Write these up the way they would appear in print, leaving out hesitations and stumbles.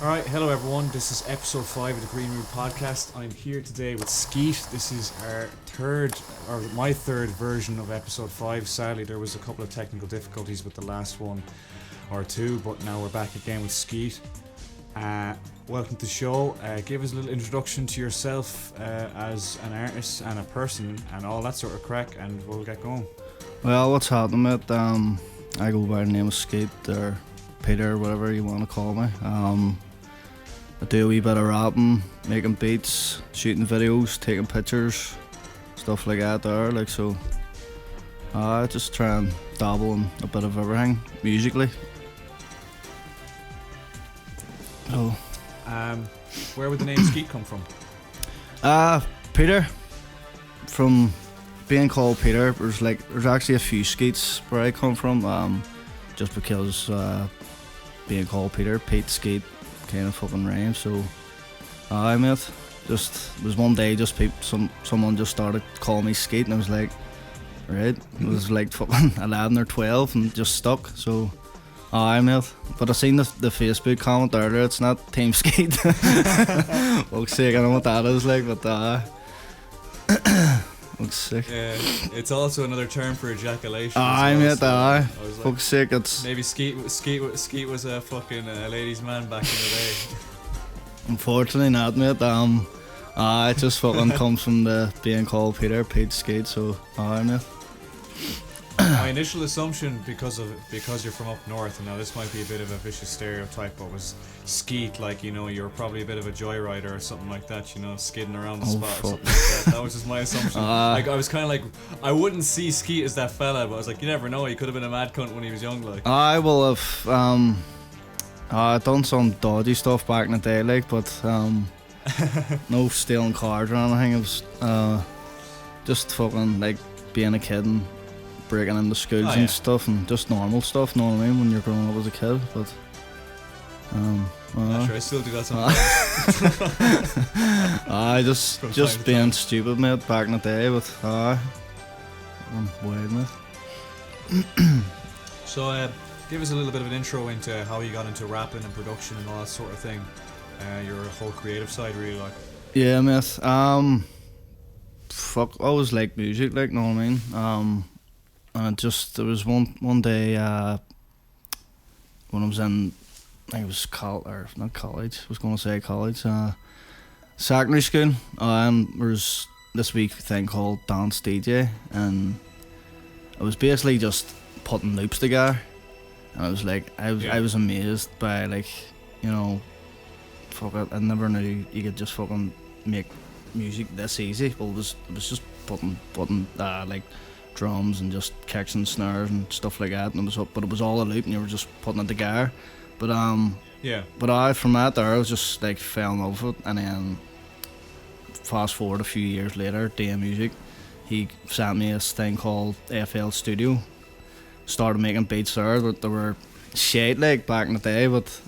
Alright, hello everyone. This is episode 5 of the Green Room Podcast. I'm here today with Skeet. This is my third version of episode 5. Sadly, there was a couple of technical difficulties with the last one or two, but now we're back again with Skeet. Welcome to the show. Give us a little introduction to yourself as an artist and a person and all that sort of crack, and we'll get going. Well, what's happening, mate? I go by the name of Skeet or Peter, whatever you want to call me. I do a wee bit of rapping, making beats, shooting videos, taking pictures, stuff like that there, like so. I just try and dabble in a bit of everything, musically. So, where would the name Skeet come from? Peter, from being called Peter, there's actually a few Skeets where I come from, just because being called Peter, Pete, Skeet, kind of fucking rhymes. So I mate, just was one day someone just started calling me Skeet, and I was like, right, it was like fucking 11 or 12 and just stuck. So I mate, but I seen the Facebook comment earlier, it's not Team Skeet. Fuck's sake, I don't know what that is like, but looks sick. Yeah, it's also another term for ejaculation. I mate, fuck's sake, it's maybe Skeet was a fucking ladies' man back in the day. Unfortunately not, mate. It just fucking comes from the being called Pete Skeet, so mate. My initial assumption, because you're from up north, and now this might be a bit of a vicious stereotype, but was Skeet, like, you know, you're probably a bit of a joyrider or something like that, you know, skidding around the spot or something like that. That was just my assumption. Like, I was kind of like, I wouldn't see Skeet as that fella, but I was like, you never know, he could have been a mad cunt when he was young, like. I will have done some dodgy stuff back in the day, like, but no stealing cars or anything. It was just fucking like being a kid and breaking into schools and stuff, and just normal stuff, know what I mean, when you're growing up as a kid. But sure, I still do that sometimes. I just being stupid, mate, back in the day, but I'm wild, mate. So give us a little bit of an intro into how you got into rapping and production and all that sort of thing. Your whole creative side, really, like. Yeah, mate. I always liked music, like, know what I mean. And there was one day when I was in, I think it was not college, I was going to say college, secondary school, and there was this week thing called Dance DJ, and it was basically just putting loops together, and I was like, I was amazed by, like, you know, fuck it, I never knew you could just fucking make music this easy. Well, it was just putting like drums and just kicks and snares and stuff like that, and it was all a loop, and you were just putting it together. But from that there, I was just like fell in love with it, and then fast forward a few years later, doing music, he sent me this thing called FL Studio. Started making beats there, but they were shit like back in the day. But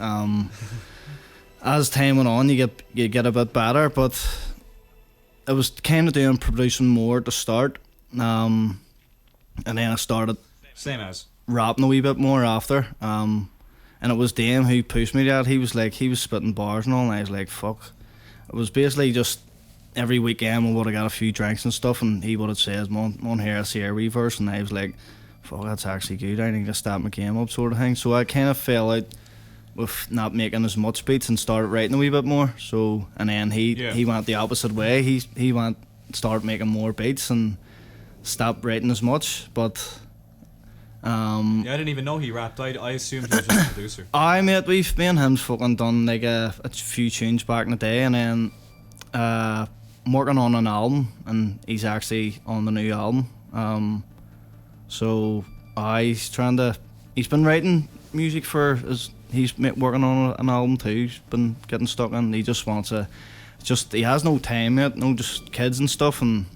as time went on, you get a bit better. But I was kind of doing producing more at the start. And then I started rapping a wee bit more after, and it was Dame who pushed me to that. He was spitting bars and all, and I was like, fuck. It was basically just every weekend we would have got a few drinks and stuff, and he would have said, "Mon here, I see a reverse," and I was like, fuck, that's actually good, I need to step my game up, sort of thing. So I kind of fell out with not making as much beats and started writing a wee bit more. So, and then he went the opposite way. He started making more beats and stopped writing as much. But I didn't even know he rapped. I assumed he was just a producer. Mate, me and him's fucking done like a few tunes back in the day, and then I'm working on an album, and he's actually on the new album. So he's been writing music he's working on an album too. He's been getting stuck in. He just wants he has no time yet, just kids and stuff, and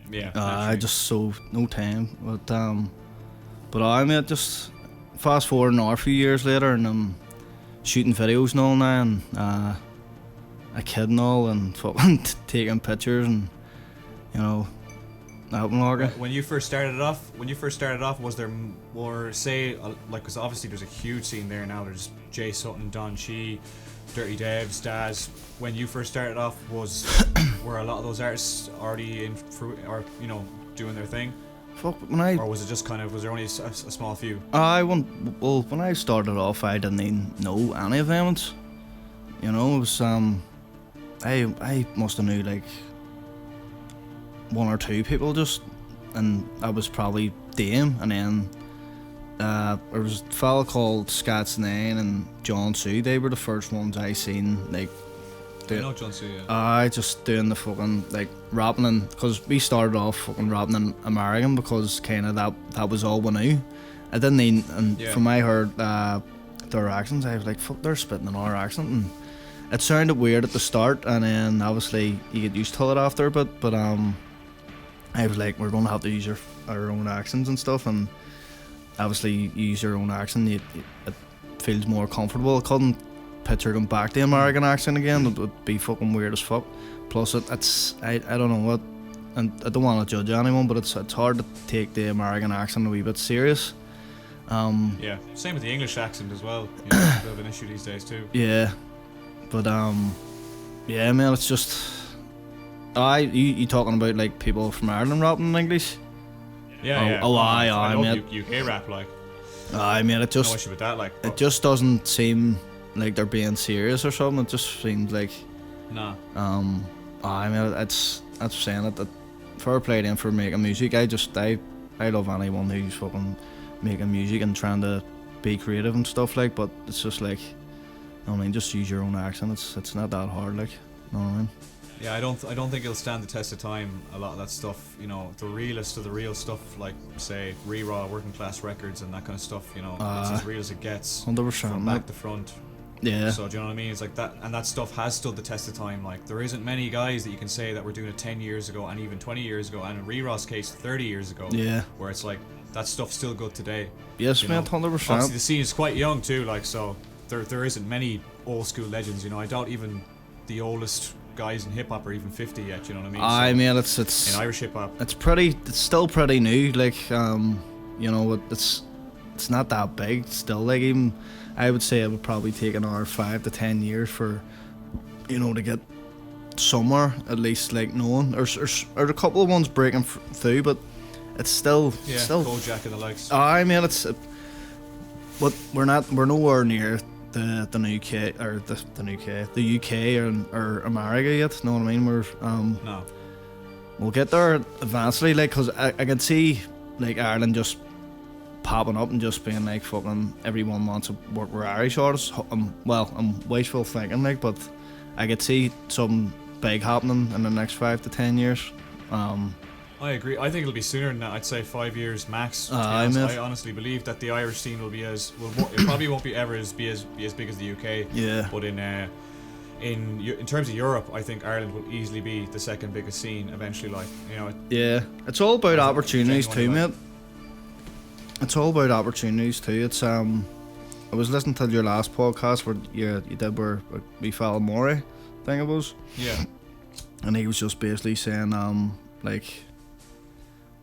no time. But I mate, just fast forward now a few years later, and I'm shooting videos and all now, and a kid and all, and fucking taking pictures, and you know, Alpenlager. When you first started off, was there more, say, like, because obviously there's a huge scene there now. There's Jay Sutton, Don Chi, Dirty Devs, Daz. When you first started off, were a lot of those artists already in or doing their thing? Fuck, or was it just kind of, was there only a small few? When I started off, I didn't even know any of them. It was I must have knew like one or two people just, and I was probably Dame, and then there was a fella called Scats 9 and John Sue. They were the first ones I seen like. I know John Sue, yeah. I just doing the fucking like rapping, because we started off fucking rapping in American because kind of that was all we knew. I didn't need, and from I heard their accents, I was like, fuck, they're spitting in our accent, and it sounded weird at the start, and then obviously you get used to it after a bit. But I was like, we're gonna have to use our own accents and stuff, and obviously you use your own accent, it feels more comfortable. I couldn't picture going back to the American accent again. It would be fucking weird as fuck. Plus it's I don't know what, and I don't want to judge anyone, but it's hard to take the American accent a wee bit serious. Yeah, same with the English accent as well. It's a bit of an issue these days too. Yeah, but yeah, man, it's just you talking about like people from Ireland rapping in English? Yeah. I mean, UK rap, like. I mean, it just no issue with that, like. It just doesn't seem like they're being serious or something. It just seems like. Nah. I mean, that's saying it. That fair play to him for making music. I love anyone who's fucking making music and trying to be creative and stuff like. But it's just like, I mean, just use your own accent. It's not that hard, like. You know what I mean? Yeah, I don't think it'll stand the test of time. A lot of that stuff, the realest of the real stuff, like say Raw, Working Class Records, and that kind of stuff. It's as real as it gets. 100%. From back to front. Yeah. So do you know what I mean? It's like that, and that stuff has stood the test of time. Like there isn't many guys that you can say that were doing it 10 years ago, and even 20 years ago, and in Raw's case, 30 years ago. Yeah. Where it's like that stuff's still good today. Yes, man, 100%. Obviously, the scene is quite young too. Like so, there isn't many old school legends. I doubt even the oldest guys in hip hop are even 50 yet. You know what I mean? It's in Irish hip hop. It's still pretty new. Like it's not that big. Still, like even I would say it would probably take another 5 to 10 years for to get somewhere at least like known. Or a couple of ones breaking through, but it's still Bojack and the likes. But we're nowhere near the UK or the UK or America yet. Know what I mean? We're no. We'll get there eventually, like, cause I can see like Ireland just popping up and just being like fucking everyone wants to work with Irish artists. I'm wishful thinking, like, but I could see something big happening in the next 5 to 10 years. I agree. I think it'll be sooner than that. I'd say 5 years max. I honestly believe that the Irish scene will be it probably won't be ever be as big as the UK. Yeah. But in terms of Europe, I think Ireland will easily be the second biggest scene eventually. Like Yeah, it's all about opportunities too, mate. It's all about opportunities too. It's I was listening to your last podcast where you did where we fell Maury, I think it was. Yeah. And he was just basically saying like,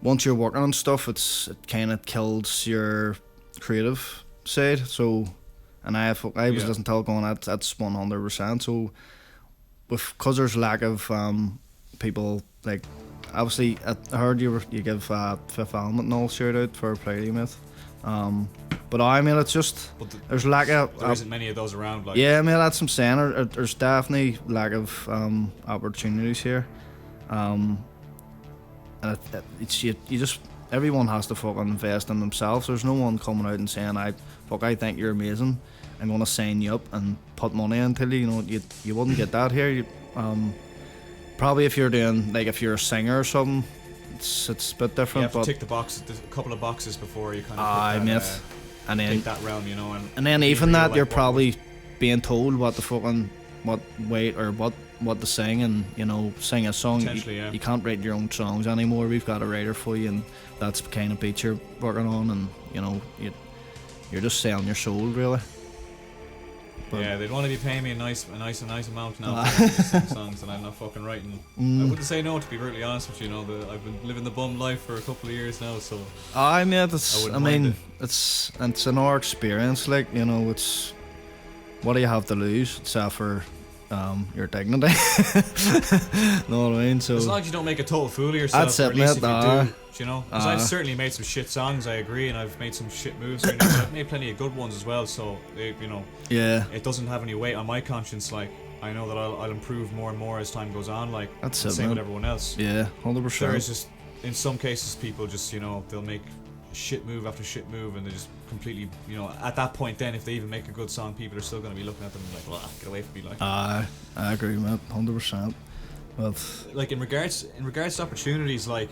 once you're working on stuff, it kind of kills your creative side. So, and I was listening to it going, that's 100%. So, because there's lack of people, like, obviously I heard you give Fifth Element and all shout out for play to you, mate. But I mean, it's just there's lack of there isn't many of those around. Like. Yeah, I mean that's what I'm saying. There's definitely lack of opportunities here. And it's you just everyone has to fucking invest in themselves. There's no one coming out and saying I think you're amazing, I'm gonna sign you up and put money into you. You wouldn't get that here. Probably if you're doing like if you're a singer or something, it's a bit different. You have to tick a couple of boxes before you kind of and then take that realm, and then even that you're probably being told what weight or what to sing, and sing a song. You can't write your own songs anymore. We've got a writer for you, and that's the kind of beat you're working on, and you're just selling your soul, really. But yeah, they'd want to be paying me a nice amount now for sing songs, and I'm not fucking writing. I wouldn't say no, to be brutally honest with you. I've been living the bum life for a couple of years now, so. I mean, it's another experience. Like, it's what do you have to lose except for your dignity? Know what I mean? So as long as you don't make a total fool of yourself, that's or it, at least mate, if you do, because I've certainly made some shit songs, I agree, and I've made some shit moves, but I've made plenty of good ones as well, so yeah, it doesn't have any weight on my conscience. Like, I know that I'll improve more and more as time goes on, like that's the it, same man. with everyone else. Yeah, 100%. There is just, in some cases, people just, they'll make shit move after shit move, and they just completely, at that point then, if they even make a good song, people are still going to be looking at them like, well, get away from me, like. I agree, man, 100%. But like, in regards to opportunities, like,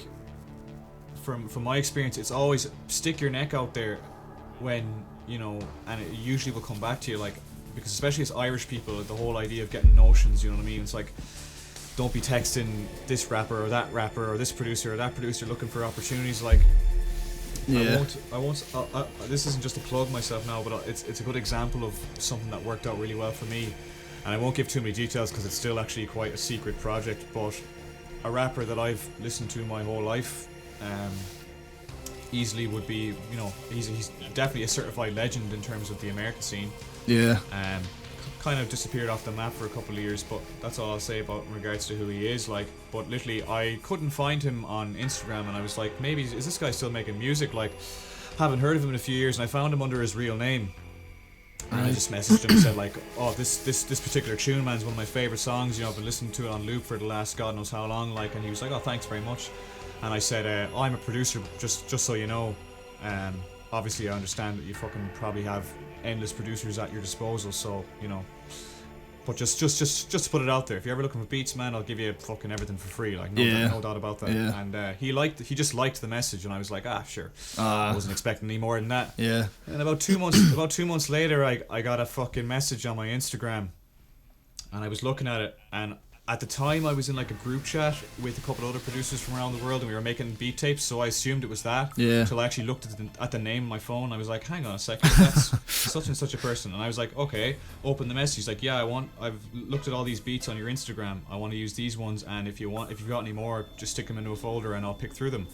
from my experience, it's always stick your neck out there when, and it usually will come back to you, like, because especially as Irish people, the whole idea of getting notions, you know what I mean? It's like, don't be texting this rapper or that rapper or this producer or that producer looking for opportunities. Like, yeah, I won't. This isn't just to plug myself now, but it's a good example of something that worked out really well for me. And I won't give too many details because it's still actually quite a secret project. But a rapper that I've listened to my whole life, easily would be, he's definitely a certified legend in terms of the American scene. yeah. Kind of disappeared off the map for a couple of years, but that's all I'll say about in regards to who he is. Like, but literally, I couldn't find him on Instagram, and I was like, maybe is this guy still making music? Like, haven't heard of him in a few years, and I found him under his real name. And I just messaged him and said, like, oh, this particular tune, man, is one of my favorite songs. I've been listening to it on loop for the last God knows how long. Like, and he was like, oh, thanks very much. And I said, I'm a producer, just so you know. Obviously, I understand that you fucking probably have endless producers at your disposal, so but just to put it out there, if you're ever looking for beats, man, I'll give you fucking everything for free, like no doubt about that. Yeah. And he just liked the message, and I was like, sure. I wasn't expecting any more than that. Yeah. And about 2 months later, I got a fucking message on my Instagram, and I was looking at it, and at the time I was in like a group chat with a couple other producers from around the world, and we were making beat tapes, so I assumed it was that. Yeah. Until I actually looked at the name on my phone. I was like, hang on a second, that's such and such a person. And I was like, okay, open the message. He's like, yeah, I've looked at all these beats on your Instagram. I want to use these ones, and if you've got any more, just stick them into a folder and I'll pick through them.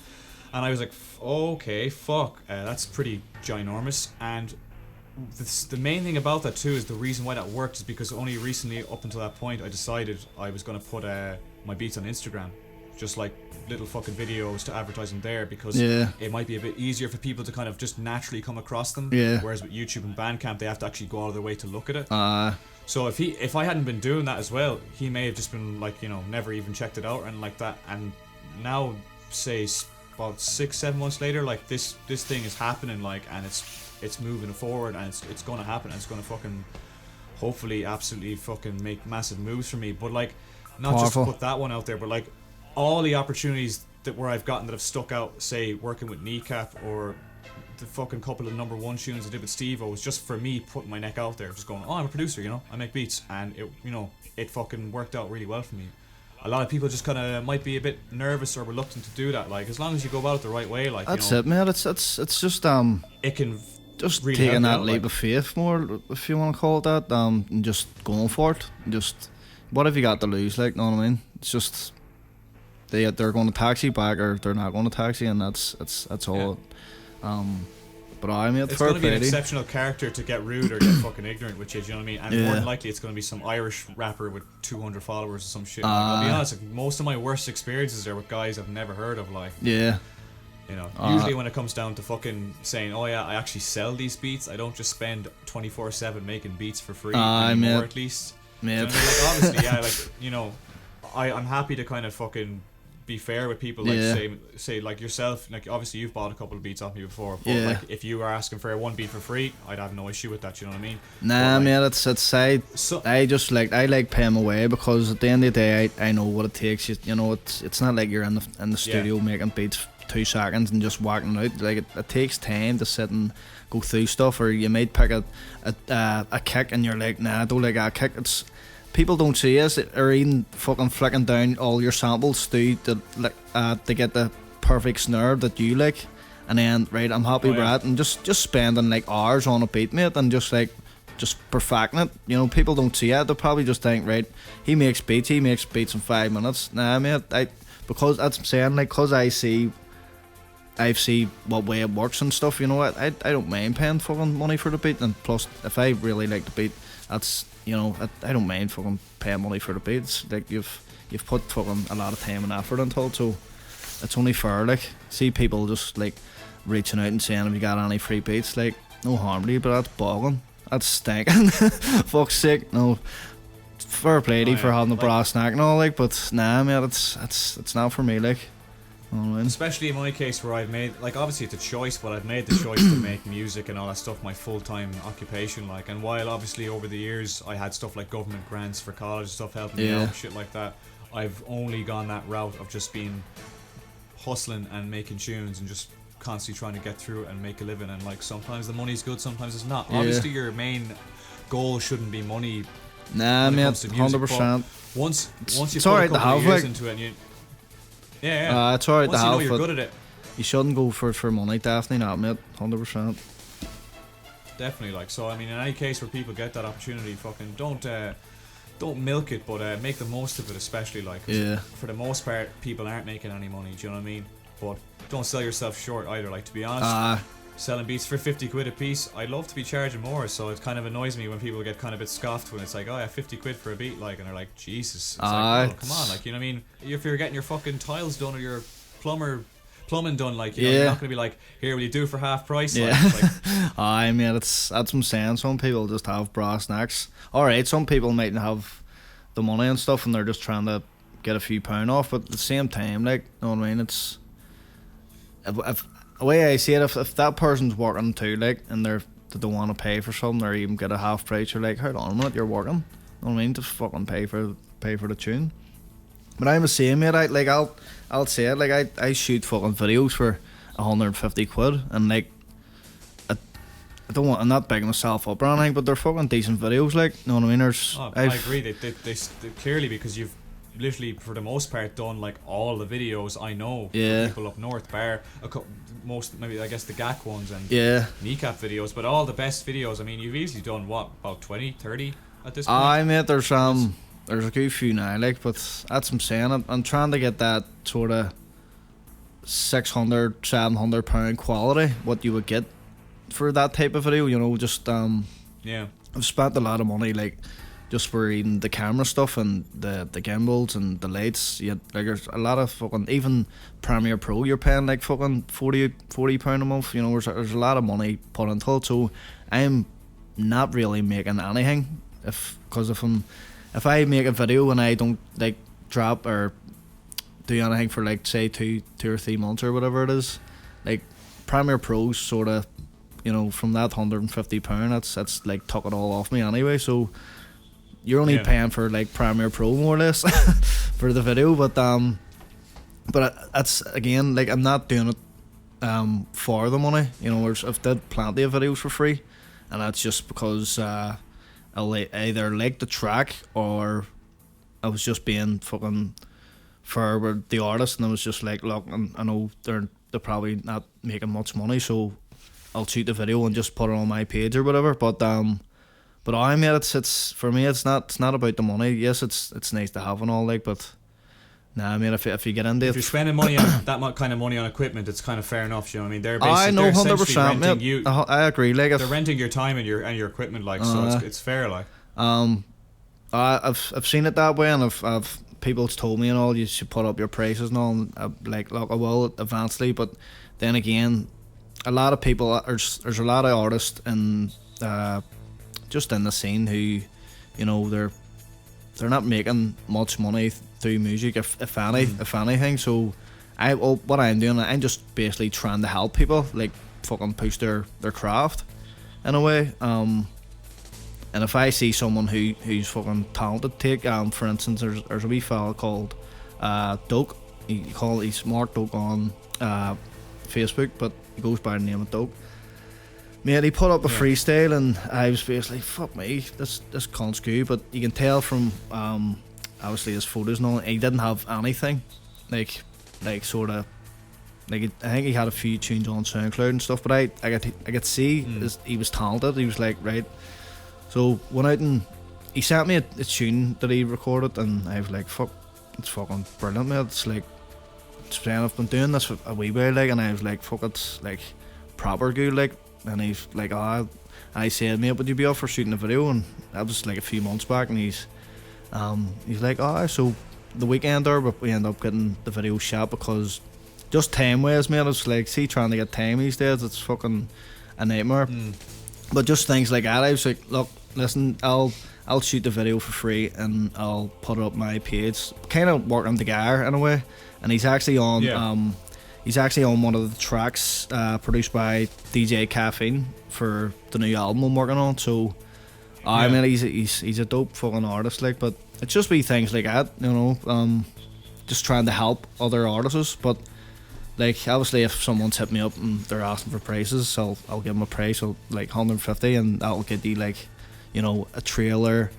And I was like, okay, fuck, that's pretty ginormous. And the main thing about that too is the reason why that worked is because only recently, up until that point, I decided I was going to put my beats on Instagram, just like little fucking videos to advertise them there, because it might be a bit easier for people to kind of just naturally come across them. Yeah. Whereas with YouTube and Bandcamp, they have to actually go out of their way to look at it. So if I hadn't been doing that as well, he may have just been like, never even checked it out and like that. And now, say about 6-7 months later, like this thing is happening, like, and it's moving forward, and it's gonna happen, and it's gonna fucking hopefully absolutely fucking make massive moves for me. But like, not Powerful. just to put that one out there, but like all the opportunities where I've gotten that have stuck out, say working with Kneecap, or the fucking couple of number one tunes I did with Steve-O, was just for me putting my neck out there, just going, oh, I'm a producer, I make beats, and it fucking worked out really well for me. A lot of people just kind of might be a bit nervous or reluctant to do that. Like, as long as you go about it the right way, like, that's it, man. It's just it can just really taking that out, leap like, of faith, more, if you want to call it that, and just going for it. Just, what have you got to lose? Like, know what I mean? It's just they're going to tax you back, or they're not going to tax you, and that's all. Yeah. But I mean, it's going to be an exceptional character to get rude or get fucking ignorant, which is, you know what I mean? And more than likely, it's going to be some Irish rapper with 200 followers or some shit. Like, I'll be honest, like, most of my worst experiences are with guys I've never heard of, like. Yeah. Usually when it comes down to fucking saying, oh yeah, I actually sell these beats, I don't just spend 24/7 making beats for free anymore, at least. Mate. You know what I mean? Like, obviously, yeah, like, I'm happy to kind of fucking be fair with people, like, say like yourself, like, obviously you've bought a couple of beats off me before, but like, if you were asking for one beat for free, I'd have no issue with that, you know what I mean? Nah, like, man, I just like, I like paying my way, because at the end of the day, I know what it takes. It's not like you're in the studio making beats 2 seconds and just whacking out. Like, it takes time to sit and go through stuff, or you might pick a kick and you're like, nah, I don't like that kick. It's people don't see us, or even fucking flicking down all your samples to get the perfect snare that you like, and then right, I'm happy with that, and just spending like hours on a beat, mate, and just like just perfecting it. You know, people don't see it. They'll probably just think, right, he makes beats in 5 minutes. Nah, mate, because that's what I'm saying, like, cause I see what way it works and stuff. You know what? I don't mind paying fucking money for the beat, and plus, if I really like the beat, that's, you know, I don't mind fucking paying money for the beats. Like, you've put fucking a lot of time and effort into it, so it's only fair. Like, see people just like reaching out and saying, have you got any free beats? Like, no harm to you, but that's bogging. That's stinking. Fuck's sake. No, fair play to you for having the brass snack and all, like, but nah, man, it's not for me, like. Especially in my case where I've made, like, obviously it's a choice, but I've made the choice to make music and all that stuff my full-time occupation, like, and while obviously over the years I had stuff like government grants for college stuff helping me out and shit like that, I've only gone that route of just being hustling and making tunes and just constantly trying to get through it and make a living, and like sometimes the money's good, sometimes it's not. Obviously your main goal shouldn't be money. Nah, man, 100%. Once you it's put alright a to couple have, of years like, into it and you it's alright to once have, you know you're but good at it, you shouldn't go for money, definitely not, mate. 100%. definitely. Like, so I mean, in any case where people get that opportunity, fucking don't milk it, but make the most of it, especially, like, 'cause for the most part people aren't making any money, do you know what I mean? But don't sell yourself short either. Like, to be honest, selling beats for 50 quid a piece, I'd love to be charging more, so it kind of annoys me when people get kind of a bit scoffed when it's like, oh yeah, 50 quid for a beat, like, and they're like, Jesus, it's like, oh, come on, like, you know what I mean? If you're getting your fucking tiles done or your plumbing done, like, you know, you're not going to be like, here, will you do for half price? Like, I mean, that's what I'm saying. Some people just have brass necks. Alright, some people might have the money and stuff and they're just trying to get a few pound off, but at the same time, like, you know what I mean, it's if the way I see it, if that person's working too, like, and they don't want to pay for something or even get a half price, you're like, hold on a minute, you're working, you know what I mean, just fucking pay for the tune. But I'm the same, mate. I'll say it, like, I shoot fucking videos for 150 quid, and like, I'm not bigging myself up or anything, but they're fucking decent videos, like, you know what I mean? I agree, they clearly, because you've literally for the most part done like all the videos I know for people up north, bar most, maybe I guess the GAC ones and kneecap videos, but all the best videos, I mean, you've easily done what, about 20, 30 at this point? Aye, mate, there's a good few now, like, but that's what I'm saying. I'm trying to get that sort of 600, 700 pound quality, what you would get for that type of video, you know, just I've spent a lot of money, like, just for even the camera stuff and the gimbals and the lights. Like, there's a lot of fucking, even Premiere Pro you're paying like fucking £40 a month, you know. There's a lot of money put into it, so I'm not really making anything because if I make a video and I don't like drop or do anything for like say two or 3 months or whatever it is, like Premiere Pro's sort of, you know, from that £150 that's like took it all off me anyway, so you're only paying for like Premiere Pro more or less for the video, but that's again, like, I'm not doing it for the money, you know. I've did plenty of videos for free, and that's just because I either like the track or I was just being fucking fair with the artist, and I was just like, look, I know they're probably not making much money, so I'll shoot the video and just put it on my page or whatever. But I mean, it's for me, it's not about the money. Yes, it's nice to have and all, like, but nah, I mean, if you get into if you're spending money on that kind of money on equipment, it's kind of fair enough. You know what I mean? They're basically, I know 100%, renting you. I agree. Like, they're renting your time and your equipment, like, so it's fair, like. I've seen it that way, and I've people's told me and all, you should put up your prices and all. And like, look, I will eventually, but then again, a lot of people, there's a lot of artists and just in the scene who, you know, they're not making much money through music, if anything. So what I'm doing, I'm just basically trying to help people, like, fucking push their craft in a way. And if I see someone who's fucking talented, take for instance, there's a wee fella called Doke. He's Mark Doke on Facebook, but he goes by the name of Doke. Mate, he put up a freestyle, and I was basically, fuck me, this can't screw. But you can tell from obviously his photos and all, he didn't have anything, like sort of, like, I think he had a few tunes on SoundCloud and stuff. But I could see he was talented. He was like, right, So went out and he sent me a tune that he recorded, and I was like, fuck, it's fucking brilliant, mate. It's like, I've been doing this for a wee while, like, and I was like, fuck, it's like proper good, like. And he's like, and I said, mate, would you be up for shooting a video? And that was like a few months back, and he's like, so the weekend there, but we end up getting the video shot because just time ways, mate. It's like, see, trying to get time these days, it's fucking a nightmare. But just things like that, I was like, look, listen, I'll shoot the video for free and I'll put it up my page. Kind of working together in a way. And he's actually on one of the tracks produced by DJ Caffeine for the new album I'm working on. So I mean, he's a dope fucking artist, like. But it's just be things like that, you know, just trying to help other artists. But like, obviously, if someone's hit me up and they're asking for prices, I'll give them a price, so like 150, and that'll get you, like, you know, a trailer,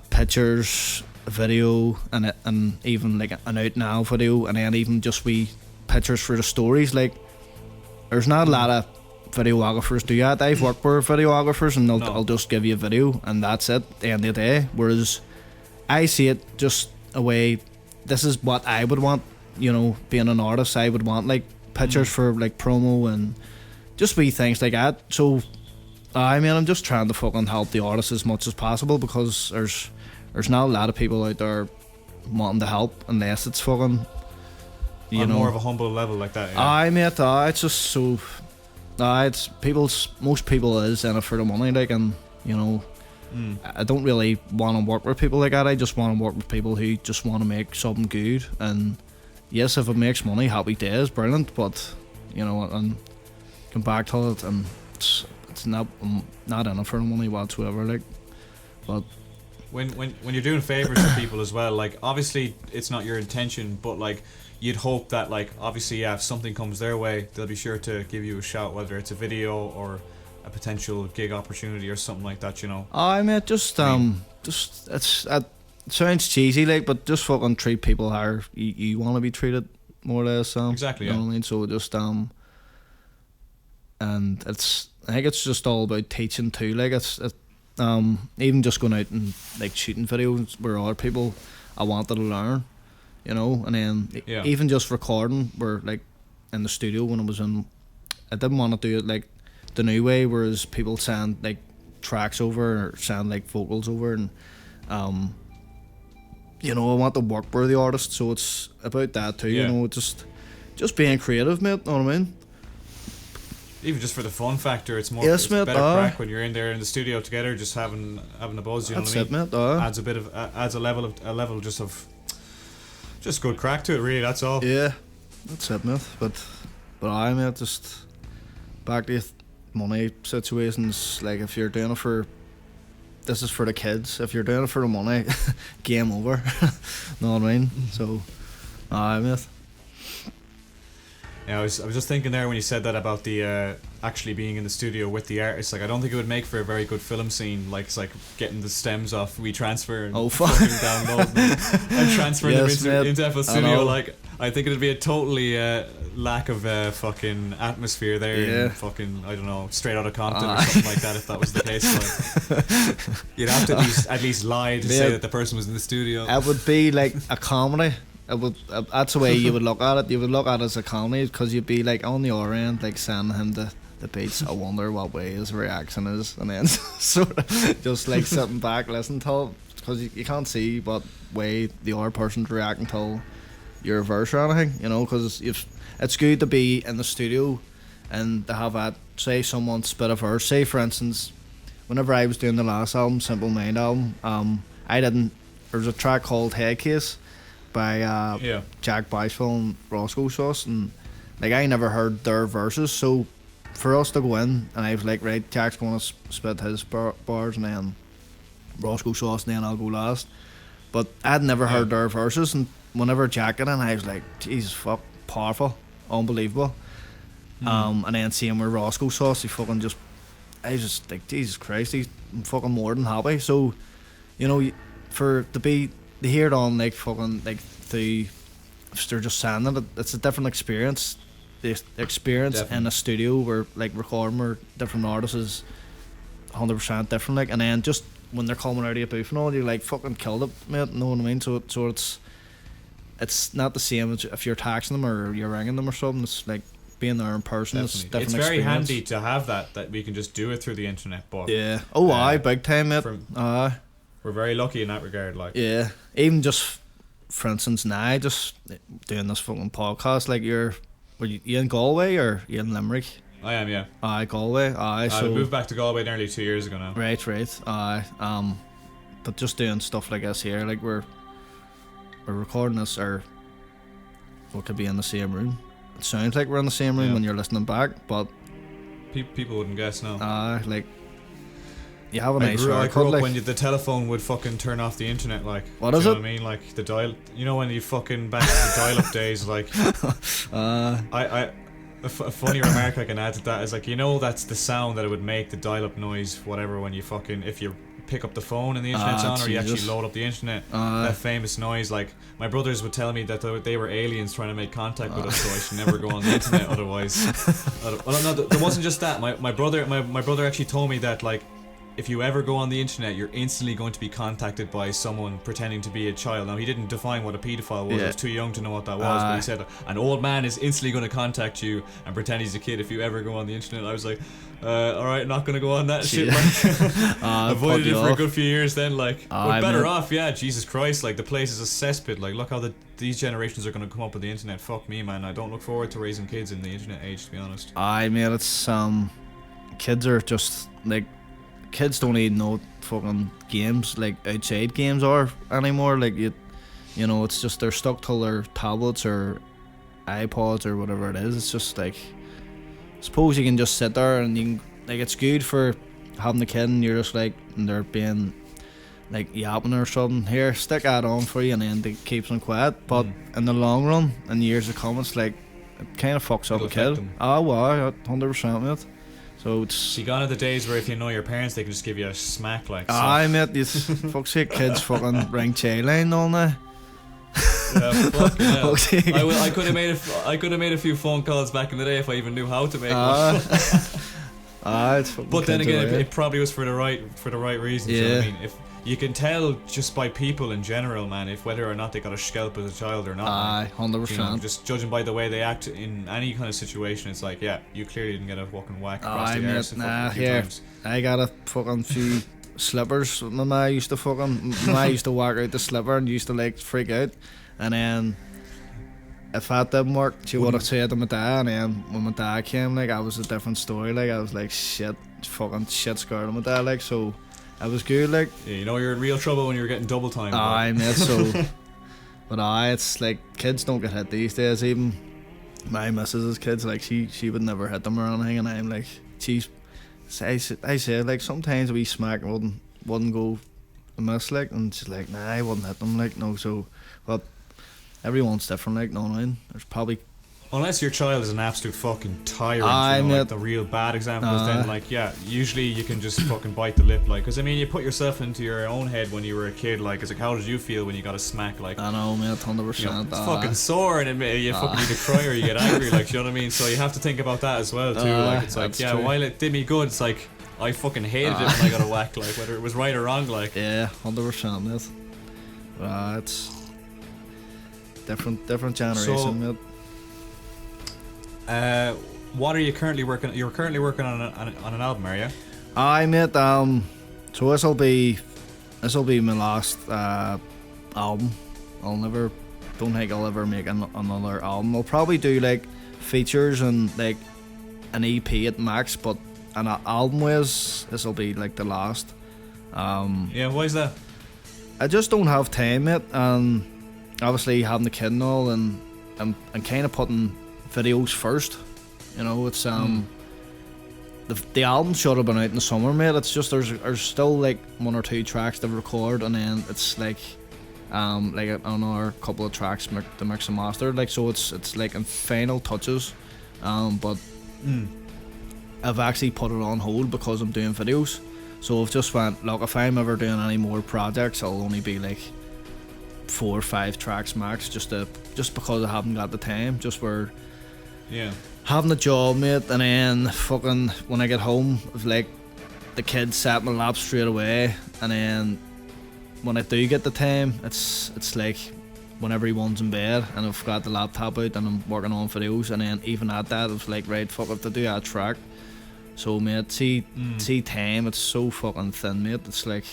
pictures, a video, and even like an out now video, and then even just wee pictures for the stories. Like, there's not a lot of videographers do that. I've worked with videographers, and they'll just give you a video and that's it at the end of the day. Whereas I see it just a way, this is what I would want, you know, being an artist. I would want like pictures for like promo and just wee things like that. So I mean, I'm just trying to fucking help the artists as much as possible, because there's not a lot of people out there wanting to help unless it's fucking, you on know, more of a humble level like that. I mate, it's just so. It's most people is in it for the money, like, and you know, I don't really want to work with people like that. I just want to work with people who just want to make something good. And yes, if it makes money, happy days, brilliant. But you know, and come back to it, and it's not, I'm not in it for the money whatsoever, like. But when you're doing favors to people as well, like, obviously it's not your intention, but like, you'd hope that, like, obviously, yeah, if something comes their way, they'll be sure to give you a shout, whether it's a video or a potential gig opportunity or something like that, you know. I mean, just it sounds cheesy, like, but just fucking treat people how you want to be treated, more or less. Exactly. You know what I mean? So just and I think it's just all about teaching too. Like, it's even just going out and like shooting videos where other people, I wanted to learn. You know, and then even just recording, where like in the studio when I didn't want to do it like the new way, whereas people send like tracks over or send like vocals over, and you know, I want to work with the artist, so it's about that too. You know, just being creative, mate. Know what I mean? Even just for the fun factor, it's more. Yes, it's mate, better crack when you're in there in the studio together, just having a buzz. You know what I mean? That's it, mate. Adds a bit of adds a level just of. Just good crack to it, really. That's all. Yeah, that's it, mate. But I, mate, just back to money situations. Like, if you're doing it for, this is for the kids. If you're doing it for the money, game over. Know what I mean? So, I, mate. Yeah, I was just thinking there when you said that about the actually being in the studio with the artist. Like, I don't think it would make for a very good film scene. Like, it's like getting the stems off WeTransfer and fucking download and transferring them into FL Studio. Like, I think it'd be a totally lack of fucking atmosphere there. And fucking, I don't know, straight out of Compton or something like that. If that was the case, like, you'd have to at least lie to say that the person was in the studio. It would be like a comedy. It would, that's the way you would look at it. You would look at it as a comedy, because you'd be like on the other end, like sending him the beats. I wonder what way his reaction is, and then sort of just like sitting back, listening to it, because you can't see what way the other person's reacting till your verse or anything, you know. Because it's good to be in the studio and to have that, say someone spit a verse. Say for instance, whenever I was doing the last album, Simple Mind album, there was a track called Head Case by Jack Biceville and Roscoe Sauce, and like, I never heard their verses, so for us to go in, and I was like, right, Jack's going to spit his bars, and then Roscoe Sauce, and then I'll go last. But I'd never heard their verses, and whenever Jack got in, I was like, Jesus fuck, powerful, unbelievable. And then seeing with Roscoe Sauce, I was just like, Jesus Christ, he's fucking more than happy. So, you know, to hear it on like fucking like if they're just saying it, it's a different experience. The experience in a studio where like recording with different artists is 100% different. Like, and then just when they're coming out of your booth and all, you're like fucking killed it, mate. Know what I mean? So it's not the same as if you're texting them or you're ringing them or something. It's like being there in person. It's different. It's very experience. handy to have that we can just do it through the internet. But Yeah. Oh, aye, big time, mate. We're very lucky in that regard. Like, Yeah. Even just, for instance, now just doing this fucking podcast, like were you in Galway or you in Limerick? I am, yeah. Aye, Galway. Aye, I so moved back to Galway nearly 2 years ago now. right. Aye. But just doing stuff like this here, like we're recording this, or we could be in the same room. It sounds like we're in the same room when you're listening back, but People wouldn't guess, no. like you have a nice I grew record, up like, when the telephone would fucking turn off the internet, like. What do is you it? know what I mean? Like the dial. You know when you fucking back to the dial-up days, like. A funny remark I can add to that is, like, you know, that's the sound that it would make, the dial-up noise, whatever, when you fucking, if you pick up the phone and the internet's on, or you actually load up the internet, that famous noise. Like, my brothers would tell me that they were aliens trying to make contact with us, so I should never go on the internet otherwise. Well, no, there wasn't just that. My brother actually told me that, like, if you ever go on the internet, you're instantly going to be contacted by someone pretending to be a child. Now, he didn't define what a paedophile was. I was too young to know what that was, but he said an old man is instantly going to contact you and pretend he's a kid if you ever go on the internet. I was like, alright, not going to go on that shit. Like, avoided it for a good few years then, like, but better off, yeah, Jesus Christ, like, the place is a cesspit. Like, look how these generations are going to come up with the internet. Fuck me, man. I don't look forward to raising kids in the internet age, to be honest. Aye, mate, it's, kids are just, like, kids don't even know what fucking games, like outside games, are anymore. Like, you know, it's just they're stuck to their tablets or iPods or whatever it is. It's just like, suppose you can just sit there and you can, like, it's good for having the kid and you're just like, and they're being like yapping or something, here, stick that on for you, and then it keeps them quiet. But in the long run, in years to come, it's like, it kind of fucks up a kid. Well, 100%, mate. So it's gone are the days where if you know your parents, they can just give you a smack, like. Aye, mate, these fuck's sake, kids fucking ring childline all now. Yeah, fucking hell. I could have made a few phone calls back in the day if I even knew how to make one. It's fucking. But then again, it probably was for the right reasons. Yeah. You know what I mean? If you can tell just by people in general, man, if whether or not they got a scalp as a child or not. Aye, 100%. You know, just judging by the way they act in any kind of situation, it's like, yeah, you clearly didn't get a fucking whack across the arse a few times. I got a fucking few slippers. My ma used to whack out the slipper and used to like freak out, and then if that didn't work, she would have said to my dad, and then when my dad came, like, I was a different story. Like, I was like shit scared of my dad, like, so. I was good, like. Yeah, you know you're in real trouble when you're getting double time. Aye, mate, so. But it's like, kids don't get hit these days. Even my missus's kids, like, she would never hit them or anything, and I'm like, I said, like, sometimes a wee smack wouldn't go amiss, like, and she's like, nah, I wouldn't hit them, like, no, so. But everyone's different, like, no, there's probably. Unless your child is an absolute fucking tyrant, you know, like the real bad example is then, like, yeah, usually you can just fucking bite the lip, like, because I mean, you put yourself into your own head when you were a kid, like, it's like, how did you feel when you got a smack, like? I know, mate, 100%. You know, it's fucking sore, and you fucking either cry or you get angry, like, you know what I mean? So you have to think about that as well, too. Like, it's like, yeah, true. While it did me good, it's like, I fucking hated it when I got a whack, like, whether it was right or wrong, like. Yeah, 100%, mate. It's different generation, mate. What are you currently working? You're currently working on an album, are you? Aye, mate. So this'll be my last album. Don't think I'll ever make another album. I'll probably do like features and like an EP at max, but an album ways, this'll be like the last. Yeah, why is that? I just don't have time, mate, and obviously having the kid and all, and I'm kind of putting videos first, you know. It's the album should have been out in the summer, mate. It's just there's still like 1 or 2 tracks to record, and then it's like another couple of tracks to mix and master, like, so it's like in final touches, but I've actually put it on hold because I'm doing videos. So I've just went, look, if I'm ever doing any more projects, it'll only be like 4 or 5 tracks max, just because I haven't got the time, just where. Yeah. Having a job, mate, and then fucking when I get home, I've like the kids set my lap straight away, and then when I do get the time, it's like when everyone's in bed and I've got the laptop out and I'm working on videos, and then even at that it's like, right, fuck, I have to do a track. So mate, see time, it's so fucking thin, mate. It's like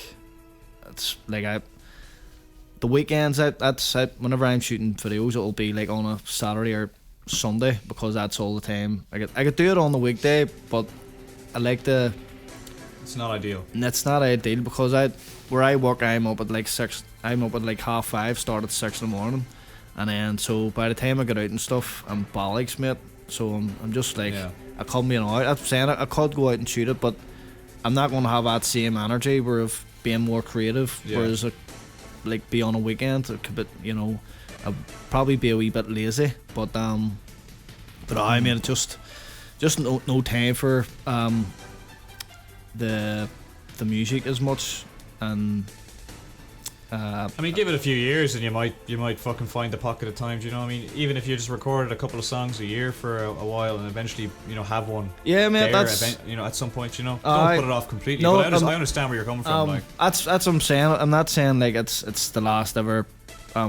the weekends that's whenever I'm shooting videos, it'll be like on a Saturday or Sunday, because that's all the time I could do it on the weekday, but I like the. It's not ideal. It's not ideal because where I work, I'm up at like 6. I'm up at like 5:30. Start at 6 in the morning, and then so by the time I get out and stuff, I'm bollocks, mate. So I'm just like, I can't be out. I'm saying I could go out and shoot it, but I'm not going to have that same energy where of being more creative. Yeah. Whereas like be on a weekend, it could be, you know, I'd probably be a wee bit lazy. But I mean, just no time for the music as much, and I mean, give it a few years and you might fucking find the pocket of time. Do you know what I mean? Even if you just recorded a couple of songs a year for a while and eventually, you know, have one. Yeah, mate. That's you know, at some point, you know, don't put it off completely. No, but I understand where you're coming from. Like that's what I'm saying. I'm not saying like it's the last ever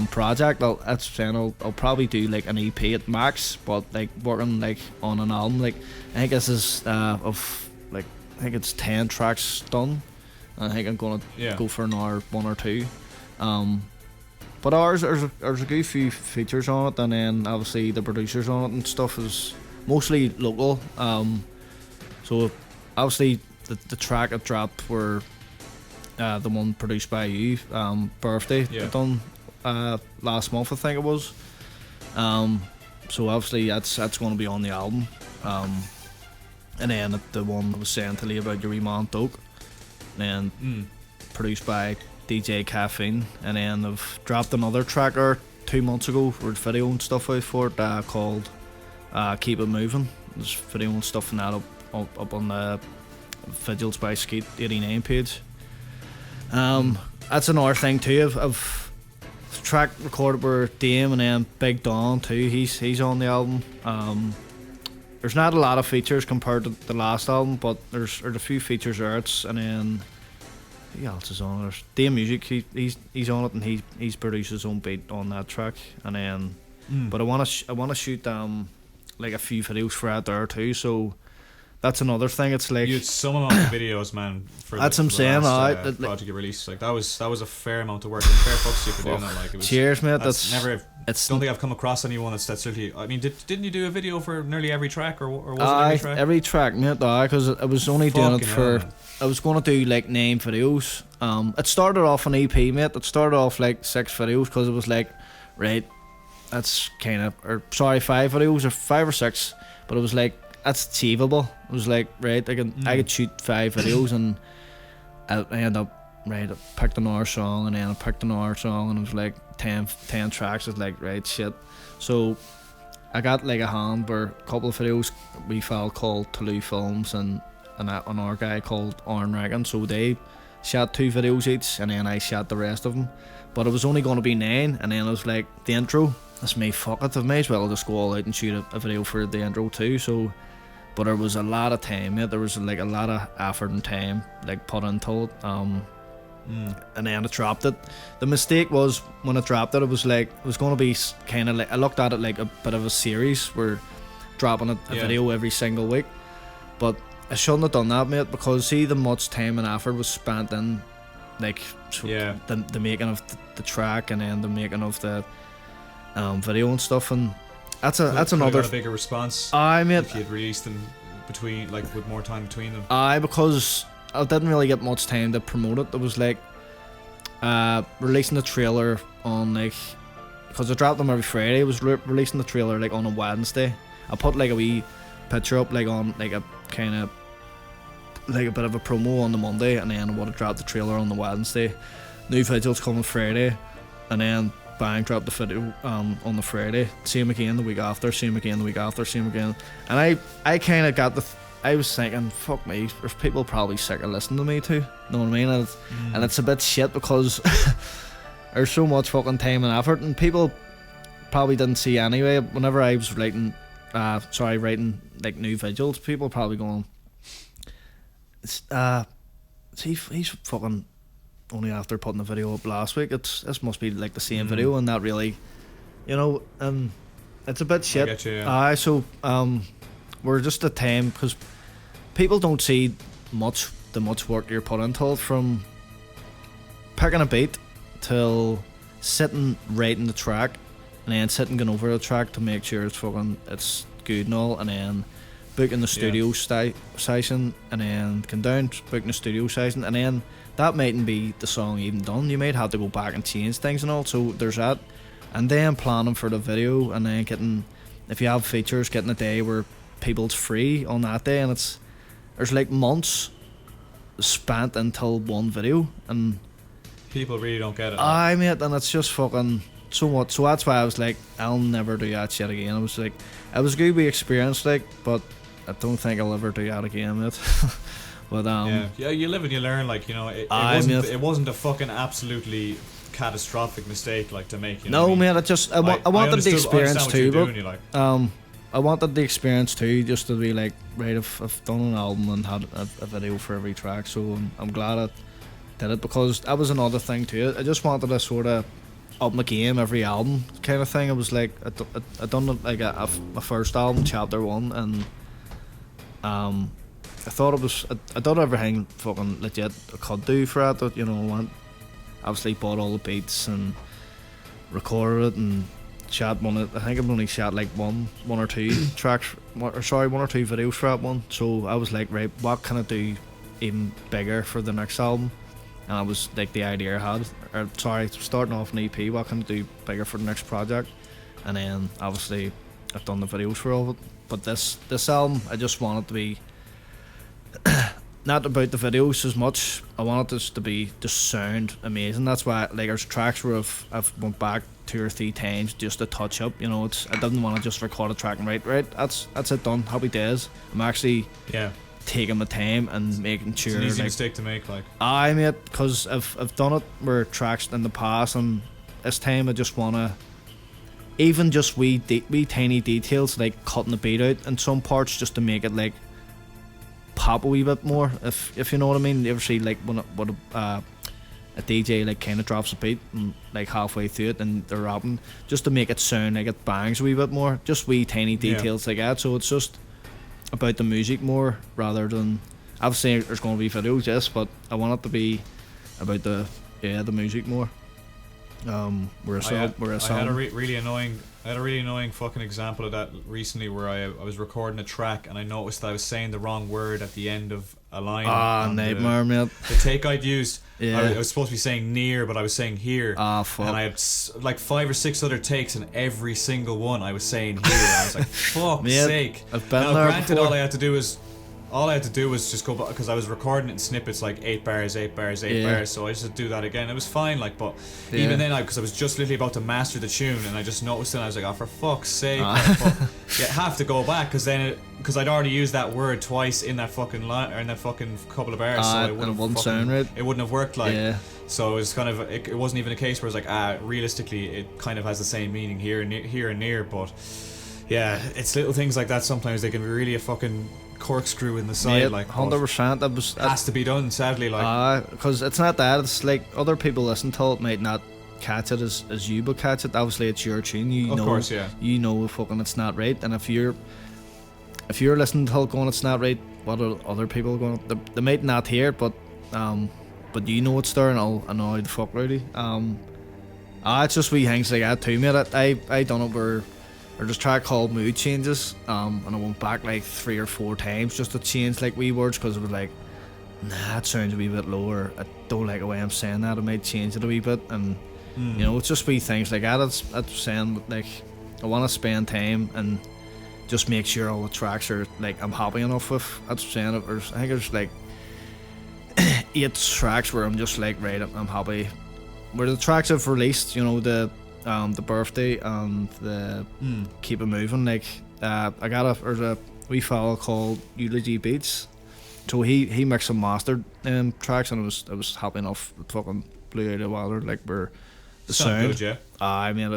project. That's saying I'll probably do like an EP at max, but like working like on an album. Like I think this is of like I think it's 10 tracks done. I think I'm gonna go for another 1 or 2. But there's a good few features on it, and then obviously the producers on it and stuff is mostly local. So obviously the track I dropped were the one produced by you, Birthday, done last month I think it was. So obviously that's going to be on the album. And then the one I was saying to you about your wee man Doke, and then produced by DJ Caffeine, and then I've dropped another track 2 months ago with video and stuff out for it called Keep It Moving. There's video and stuff in that up on the Vigils by Skeet 89 page. That's another thing too. I've track recorded with Dame and then Big Don too. He's on the album. There's not a lot of features compared to the last album, but there's a few features there. And then who else is on it? There's Dame Music. He's on it, and he's produced his own beat on that track. And then, but I wanna shoot like a few videos for that there too. So that's another thing. It's like you had some amount of videos, man. For that's the, what I'm saying. Last, project you released, like that was a fair amount of work. And fair fucks you for doing that. Like it was. Cheers, mate. That's never. Don't think I've come across anyone that's really. I mean, didn't you do a video for nearly every track, or was it every track? Every track, mate. Because I was only doing it for. Hell, I was going to do like 9 videos. It started off an EP, mate. It started off like 6 videos because it was like, right, that's kind of 5 videos or 5 or 6, but it was like that's achievable. It was like, right, I could shoot 5 videos, and I ended up. Right, I picked another song, and then I picked another song, and it was like 10 tracks. It's like, right, shit. So I got like a hand where a couple of videos we felt called Toulouse Films and another guy called Aaron Regan. So they shot 2 videos each, and then I shot the rest of them. But it was only going to be 9, and then it was like the intro. That's me, fuck it, I may as well just go all out and shoot a video for the intro too. So, but there was a lot of time, yeah. There was like a lot of effort and time like put into it. And then I dropped it. The mistake was when I dropped it, it was going to be kind of like, I looked at it like a bit of a series where dropping a video every single week, but I shouldn't have done that, mate, because see the much time and effort was spent in like the making of the track, and then the making of the video and stuff, and that's another got a bigger response. Mate, if you had released them between, like, with more time between them. Because I didn't really get much time to promote it. It was like releasing the trailer on like, because I dropped them every Friday. I was releasing the trailer like on a Wednesday. I put like a wee picture up like on like a kind of like a bit of a promo on the Monday, and then I would have dropped the trailer on the Wednesday. New Vigils coming Friday, and then bang, drop the video on the Friday. Same again the week after. Same again the week after. Same again. And I kind of got I was thinking, fuck me, there's people probably sick of listening to me too. Know what I mean? And it's a bit shit because there's so much fucking time and effort, and people probably didn't see anyway. Whenever I was writing like New Vigils, people probably going, he's fucking only after putting the video up last week. This must be like the same video, and that really, it's a bit shit. I get you, yeah. So we're just at time because people don't see the much work you're put into it, from picking a beat till sitting writing the track, and then sitting going over the track to make sure it's good and all, and then booking the studio session, and then come down, booking the studio session, and then that mightn't be the song even done. You might have to go back and change things and all, so there's that. And then planning for the video, and then getting, if you have features, getting a day where people's free on that day, and there's like months spent until one video, and people really don't get it. I mate, and it's just fucking so much. So that's why I was like, I'll never do that shit again. I was like, it was a good we experienced, like, but I don't think I'll ever do that again, mate. But yeah, you live and you learn, like, you know, it wasn't a fucking absolutely catastrophic mistake, like, to make, you know. No, man, I wanted the experience too, but I wanted the experience too, just to be like, right, I've done an album and had a video for every track, so I'm glad I did it, because that was another thing too. I just wanted to sort of up my game every album kind of thing. I was like, I done like my first album, Chapter 1, and I thought I done everything fucking legit I could do for it. That, you know, I obviously bought all the beats and recorded it and shot one. I think I've only shot like one or two tracks, one or two videos for that one. So I was like, right, what can I do even bigger for the next album? And I was like, the idea I had, starting off an EP, what can I do bigger for the next project? And then obviously I've done the videos for all of it. But this album, I just want it to be not about the videos as much. I want this to be the sound amazing. That's why, like, there's tracks where I've went back 2 or 3 times just to touch up. You know, I didn't want to just record a track and right. That's it done. Happy days. I'm actually taking my time and making sure. It's an easy mistake to make, like. I mate, because I've done it where tracks in the past, and this time I just wanna. Even just wee tiny details, like cutting the beat out in some parts, just to make it like pop a wee bit more, if you know what I mean. You ever see like when a DJ like kind of drops a beat and like halfway through it and they're rapping, just to make it sound like it bangs a wee bit more, just wee tiny details like that. So it's just about the music more rather than, obviously there's going to be videos, yes, but I want it to be about the music more. I had a really annoying fucking example of that recently, where I was recording a track and I noticed that I was saying the wrong word at the end of a line. Nightmare, mate. The take I'd used, I was supposed to be saying near, but I was saying here. Fuck. And I had like 5 or 6 other takes, and every single one I was saying here. And I was like, fuck's sake. I've been now, there granted, before. all I had to do was just go back, because I was recording it in snippets, like 8 bars, so I just do that again. It was fine, like, but even then, because I was just literally about to master the tune, and I just noticed it, and I was like, oh, for fuck's sake, you have to go back, because I'd already used that word twice in that fucking line, or in that fucking couple of bars, so it wouldn't have worked, like. So it was kind of, it wasn't even a case where it's like, realistically, it kind of has the same meaning here and near, but yeah, it's little things like that. Sometimes they can be really a fucking corkscrew in the side, like 100%. It has to be done, sadly, like, because it's not that, it's like other people listen to it might not catch it as you would catch it. Obviously it's your tune, you know fucking it's not right, and if you're listening to it going it's not right, what are other people going, they might not hear it, but you know it's there, and I'll annoy the fuck out of you. It's just wee things like that too, mate. I done it where there's a track called Mood Changes, and I went back like 3 or 4 times just to change like wee words, because it was like, nah, it sounds a wee bit lower, I don't like the way I'm saying that, I might change it a wee bit, and you know, it's just wee things like that. That's saying, like, I want to spend time and just make sure all the tracks are like I'm happy enough with. That's saying it. I think there's like 8 tracks where I'm just like, right, I'm happy. Where the tracks I've released, you know, the birthday and the keep it moving, like I got there's a wee fella called Eulogy Beats, so he mixed some mastered tracks, and I was happy enough. It fucking blew out of the water, like, where the sound good, yeah. I mean, I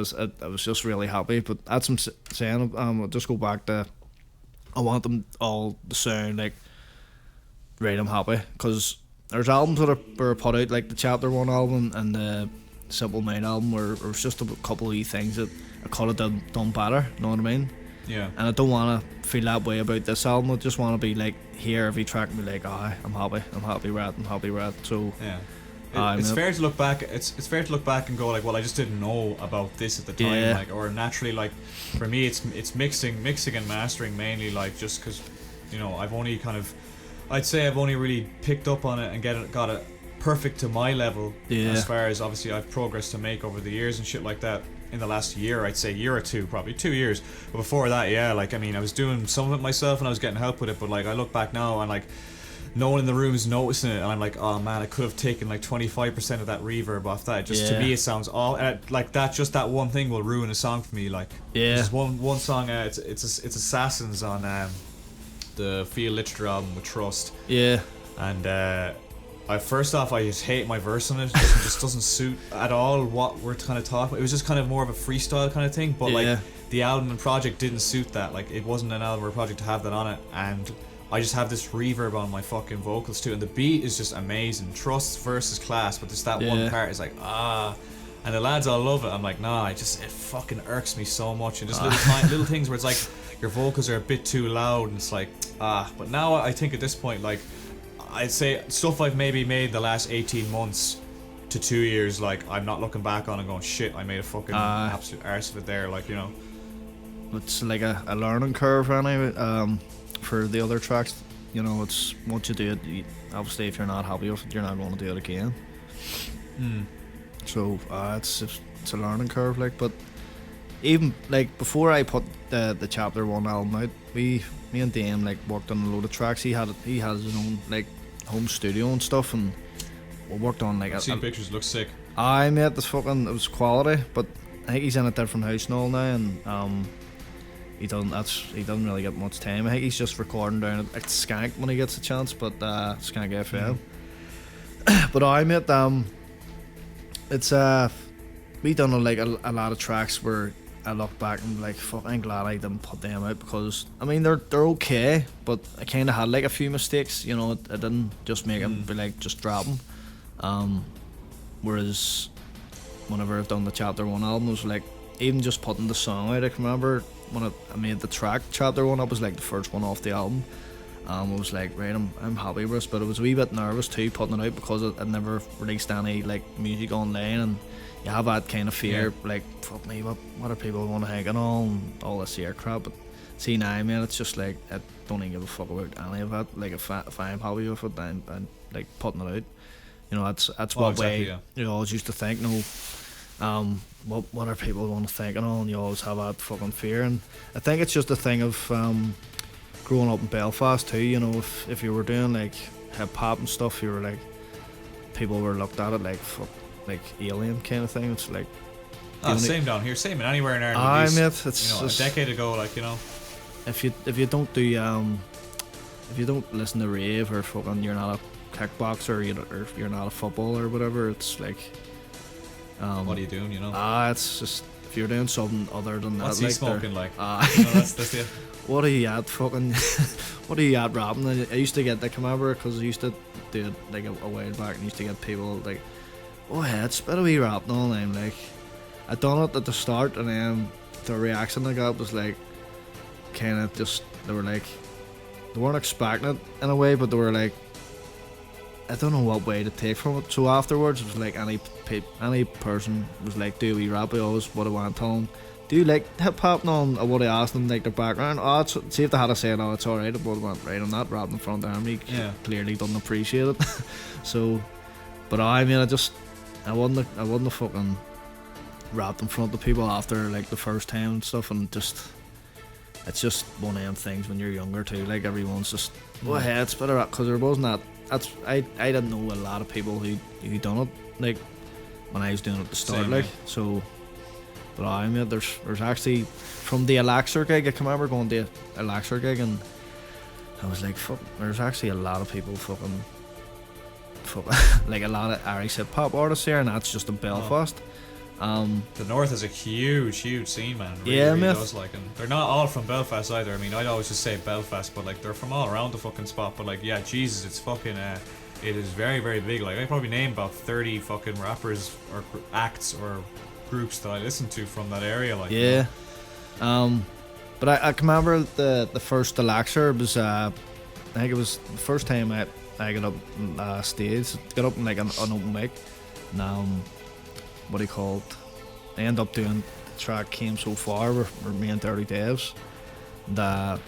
was just really happy. But as I'm saying, I'll just go back to, I want them all to sound like, right, I'm happy, because there's albums that were put out, like the Chapter 1 album and the Simple Mind album, where it was just a couple of wee things that I could have done better, you know what I mean? Yeah. And I don't want to feel that way about this album. I just want to be like, hear every track and be like, I'm happy with it. So yeah. It's fair to look back. It's fair to look back and go like, well, I just didn't know about this at the time, Yeah. like, or naturally, like, for me, it's mixing and mastering mainly, like, just because, you know, I've only really picked up on it and got it perfect to my level, Yeah. as far as obviously I've progressed to make over the years and shit like that. In the last year, I'd say year or two, probably 2 years. But before that, yeah, like, I mean, I was doing some of it myself and I was getting help with it. But like, I look back now and like, no one in the room is noticing it, and I'm like, oh man, I could have taken like 25% of that reverb off that. Just to me, it sounds all like that. Just that one thing will ruin a song for me. Like, just one song. It's Assassins on the Field Literature album with Trust. Yeah. And I just hate my verse on it. It just doesn't suit at all what we're kind of talking about. It was just kind of more of a freestyle kind of thing. But like, the album and project didn't suit that. Like, it wasn't an album or a project to have that on it. And I just have this reverb on my fucking vocals too, and the beat is just amazing. Trust versus class, but just that one part is like, and the lads all love it. I'm like, nah, it fucking irks me so much. And just little things where it's like your vocals are a bit too loud, and it's like, but now I think at this point, like, I'd say stuff I've maybe made the last 18 months to 2 years, like, I'm not looking back on and going, shit, I made a fucking absolute arse of it there, like, you know. It's like a learning curve anyway. For the other tracks, you know, it's once you do it, obviously if you're not happy with it, you're not going to do it again. So it's a learning curve, like. But even like before I put the Chapter 1 album out, me and Dame like worked on a load of tracks. He has his own like home studio and stuff, and we worked on like. I've seen pictures, looks sick. I made this fucking, it was quality, but I think he's in a different house and all now, and he doesn't really get much time. I think he's just recording down at Skank when he gets a chance, but Skank FM. But I mate, it's we done like a lot of tracks where I look back and be like, fuck, I'm glad I didn't put them out, because I mean they're okay, but I kind of had like a few mistakes, you know. I didn't just make them be like just drop them. Whereas whenever I've done the Chapter 1 album, it was like, even just putting the song out, I can remember when I made the track Chapter 1 up, was like the first one off the album. I was like, right, I'm happy with this, but I was a wee bit nervous too putting it out, because I'd never released any like music online, and you have that kind of fear, like, fuck me, what are people going to think and all this here crap. But see now, man, it's just like, I don't even give a fuck about any of that. Like, if I'm happy with it, then I'm like putting it out. You know, that's what way you always used to think. No, what are people going to think and all, and you always have that fucking fear. And I think it's just a thing of growing up in Belfast too. You know, if you were doing like hip hop and stuff, you were like, people were looked at it like fuck, like alien kind of thing. It's like same down here, same in anywhere in Ireland. It's, you know, a decade ago, like, you know, if you don't do if you don't listen to rave, or fucking you're not a kickboxer, or you're not a footballer or whatever, it's like, what are you doing, you know? It's just, if you're doing something other than what's that, he smoking like? You know, that's it. What are you at fucking? What are you at rapping? I used to get the camera, because I used to do it like a while back, and used to get people like, oh yeah, it's better we rapping all the time. Like, I done it at the start, and then the reaction I got was like, kind of just, they were like, they weren't expecting it in a way, but they were like, I don't know what way to take from it. So afterwards, it was like any person was like, do we rap? I always would have went to them, do you like hip hop? And all, I would have asked them like their background. See if they had to say, oh, it's alright. I would have went, right, I'm not rapping in front of them. He clearly doesn't appreciate it. So, but I mean, I wouldn't have fucking rapped in front of people after like the first time and stuff, and just, it's just one of them things when you're younger too. Like, everyone's just, oh hey, it's better, because there wasn't that. I didn't know a lot of people who done it like when I was doing it at the start. Same, like, so. But I mean, there's actually, from the Elixir gig, I can remember going to the Elixir gig, and I was like, fuck, there's actually a lot of people fucking like a lot of Irish hip hop artists here, and that's just in Belfast. The North is a huge scene, man. Really, yeah, really does, like, and they're not all from Belfast either. I mean, I'd always just say Belfast, but like, they're from all around the fucking spot. But like, yeah, Jesus, it's fucking it is very, very big. Like, I probably name about 30 fucking rappers or acts or groups that I listen to from that area. Like, Yeah. But I can remember the first Alexa was I think it was the first time I got up on stage, got up in like an open mic, and what do you call it? I ended up doing the track Came So Far with me and Dirty Devs. The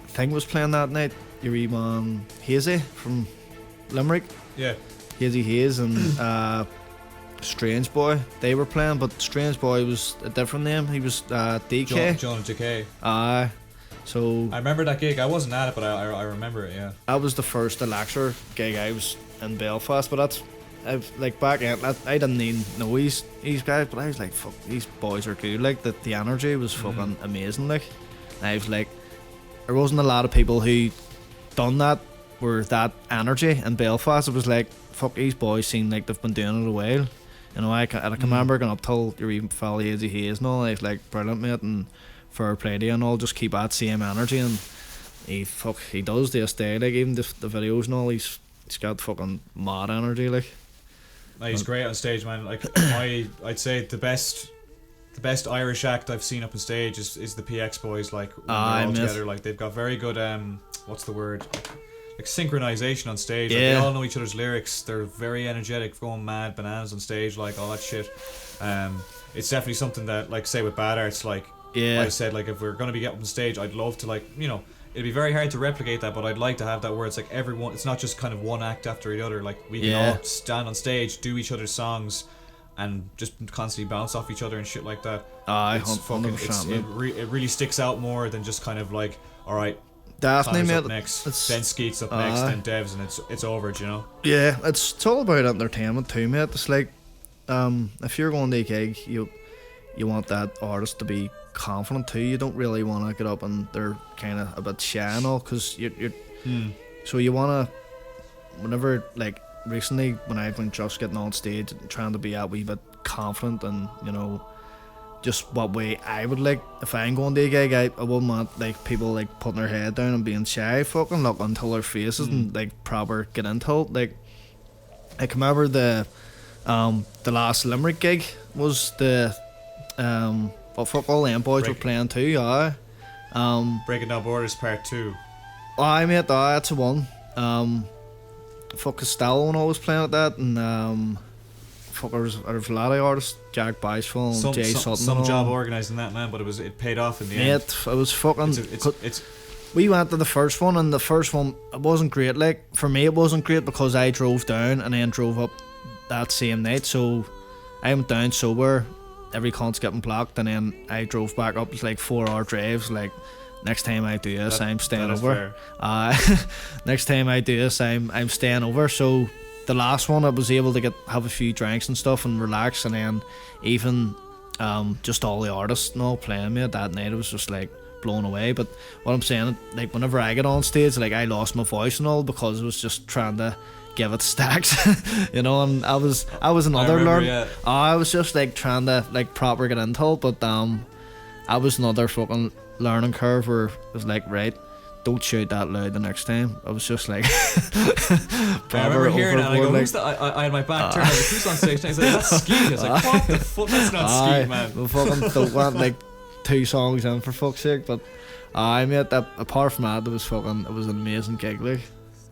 thing was playing that night. Your wee man Hazy from Limerick. Yeah. Hazy Hayes and Strange Boy, they were playing, but Strange Boy was a different name. He was DK. John DK. So I remember that gig. I wasn't at it, but I remember it. Yeah. that was the first Alexa gig I was in Belfast. But that's like back in, I didn't even know these guys, but I was like, fuck, these boys are good. Like the energy was fucking amazing. Like, and I was like, there wasn't a lot of people who done that were that energy in Belfast. It was like, fuck, these boys seem like they've been doing it a while. You know, I can remember going up till your even fella Hazy Hayes and all. I was like, brilliant, mate, and fair play to you and all. Just keep that same energy, and he does this day. Like, even the videos and all, he's got fucking mad energy. Like, He's great on stage, man. Like, I'd say the best Irish act I've seen up on stage is the PX boys. Like, when they're all together, like, they've got very good what's the word? Like synchronization on stage. Like, they all know each other's lyrics. They're very energetic, going mad bananas on stage, like all that shit. It's definitely something that, like, say with Bad Arts, like I said, like, if we're gonna be getting on stage, I'd love to, like, you know, it'd be very hard to replicate that, but I'd like to have that where it's like everyone. It's not just kind of one act after the other. Like, we can all stand on stage, do each other's songs, and just constantly bounce off each other and shit like that. It really sticks out more than just kind of like, all right. Definitely, mate. Up next, then Skeet's up next, then Devs, and it's over, you know. Yeah, it's all about entertainment too, mate. It's like, if you're going to a gig, you want that artist to be confident too. You don't really want to get up and they're kind of a bit shy and all, because you're so you want to, whenever, like recently when I've been just getting on stage and trying to be a wee bit confident, and you know, just what way I would like if I'm going to a gig, I wouldn't want like people like putting their head down and being shy, fucking look until their faces and like proper get into it. Like, I can remember the last Limerick gig was the well, fuck, all them boys were playing too. Breaking Down Borders Part 2. I mate, that's the one. Fuck, Costello and all was playing at that, and fuck, there was a lot of artists, Jack Biceful and Jay Sutton. Some job organising that, man, but it paid off in the end. It was fucking. It's we went to the first one, and the first one, it wasn't great. Like, for me, it wasn't great because I drove down and then drove up that same night. So I went down sober, every con's getting blocked, and then I drove back up. It's like 4-hour drives. Like, next time I do this, I'm staying over. Next time I do this, I'm staying over. So the last one, I was able to have a few drinks and stuff and relax, and then even just all the artists and all playing me that night, it was just like blown away. But what I'm saying, like, whenever I get on stage, like, I lost my voice and all because I was just trying to give it stacks, you know. And I was another learn. I was just like trying to like proper get into it, but I was another fucking learning curve where it was like, right, don't shout that loud the next time. I was just like, I remember hearing it and I go, who's that? I had my back turned, I was like, who's on stage? And I was like, that's Skeet. I was like, what the fuck, that's not Skeet, man. We fucking don't want like 2 songs in, for fuck's sake. But I made that, apart from that, it was an amazing gig, like.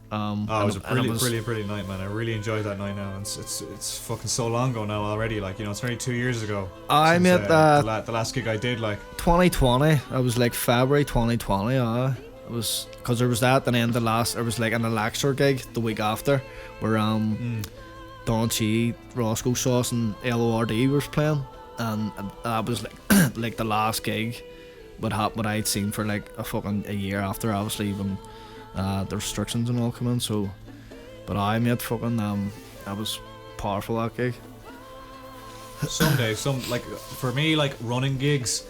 It was a brilliant night, man. I really enjoyed that night now. It's fucking so long ago now already, like, you know, it's only 2 years ago. I made the last gig I did, like 2020. I was like February 2020. It was because there was that, and then there was like an Alexa gig the week after where Don Chi, Roscoe Sauce, and LORD was playing, and that was like like the last gig what I'd seen for like a year after, obviously, when the restrictions and all come in. So, but I made fucking that was powerful, that gig. Someday, like for me, like running gigs,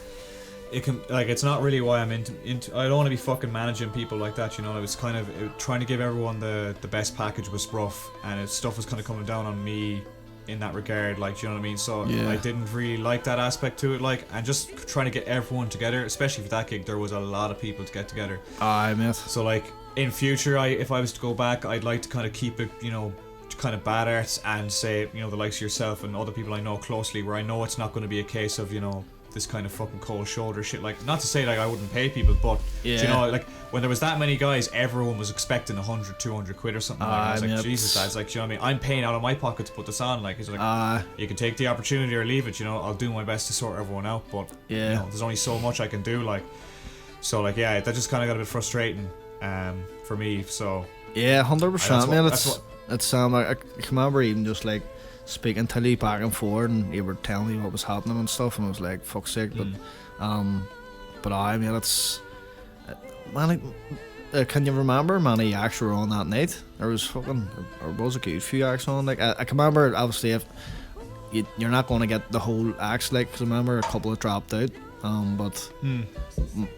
it can, like, it's not really why I'm into I don't want to be fucking managing people like that, you know. I was kind of trying to give everyone the best package with Spruff, and stuff was kind of coming down on me in that regard, like, do you know what I mean? So I didn't really like that aspect to it, like, and just trying to get everyone together, especially for that gig, there was a lot of people to get together. I mate. So like, in future, if I was to go back, I'd like to kind of keep it, you know, kind of bad arts, and say, you know, the likes of yourself and other people I know closely, where I know it's not going to be a case of, you know, this kind of fucking cold shoulder shit. Like, not to say like I wouldn't pay people, but Yeah. you know, like when there was that many guys, everyone was expecting 100, 200 quid or something. Like, I was like, Jesus, that's like, do you know what I mean? I'm paying out of my pocket to put this on. Like, it's like, you can take the opportunity or leave it. You know, I'll do my best to sort everyone out, but you know, there's only so much I can do. Like, so like, yeah, that just kind of got a bit frustrating for me. So yeah, 100%, man. It's I can remember even just like speaking to you back and forth, and you were telling me what was happening and stuff, and I was like, fuck's sake. But I mean, it's man. Can you remember many acts were on that night? There was a good few acts on. Like, I can remember, obviously, if you're not going to get the whole acts, like, 'cause I remember a couple that dropped out. But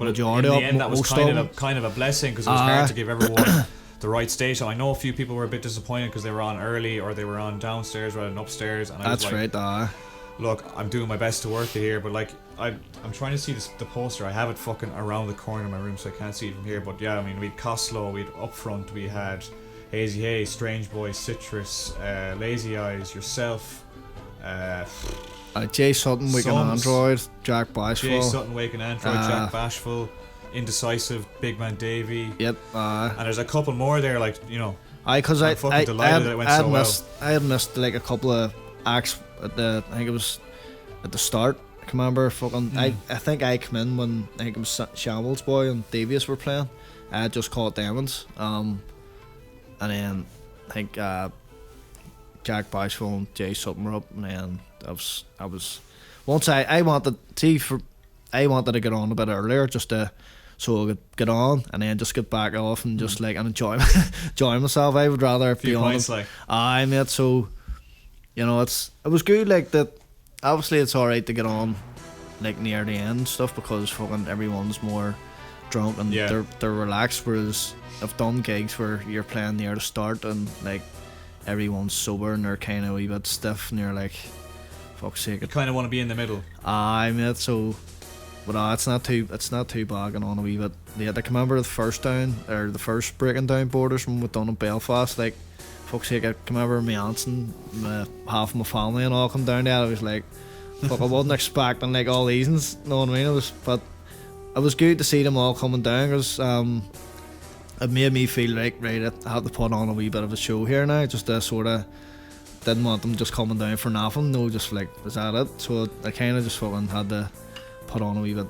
majority in the of end, that was kind of a blessing, because it was hard to give everyone the right stage. I know a few people were a bit disappointed because they were on early, or they were on downstairs rather than upstairs. And I was like, right. Look, I'm doing my best to work it here, but like I'm trying to see the poster. I have it fucking around the corner of my room, so I can't see it from here. But yeah, I mean, we had Costello, we had Upfront, we had Hazy Haze, Strange Boy, Citrus, Lazy Eyes, yourself, Jay Sutton, Wicked Android, Jack Bashful. Jay Sutton, Wicked Android, Jack Bashful, Indecisive, Big Man Davey. Yep. And there's a couple more there, like, you know. Because I'm fucking delighted that it went so well. I had missed like a couple of acts at I think it was at the start. I can remember fucking. I think I came in when I think it was Shambles Boy and Davies were playing. I had just caught Demons. And then I think Jack Bashful and Jay Sutton were up, and then I was once I wanted to get on a bit earlier, just to so I could get on and then just get back off and just like and enjoy myself. I would rather be on it. Like. I mate, so you know it was good, like that. Obviously it's alright to get on like near the end and stuff, because fucking everyone's more drunk and they're relaxed, whereas I've done gigs where you're playing near the start and like everyone's sober and they're kind of a wee bit stiff and you're like, fuck's sake. You kind of want to be in the middle. Aye, mate. So, but it's not too bad going on a wee bit. Yeah, I can remember the first breaking down borders when we done in Belfast. Like, fuck's sake, I can remember my aunts and half of my family and all come down there. I was like, fuck, I wasn't expecting like all these, you know what I mean? But it was good to see them all coming down, because it made me feel like, right, I had to put on a wee bit of a show here now, just to sort of didn't want them just coming down for nothing. No, just like, is that it? So I kind of just fucking had to put on a wee bit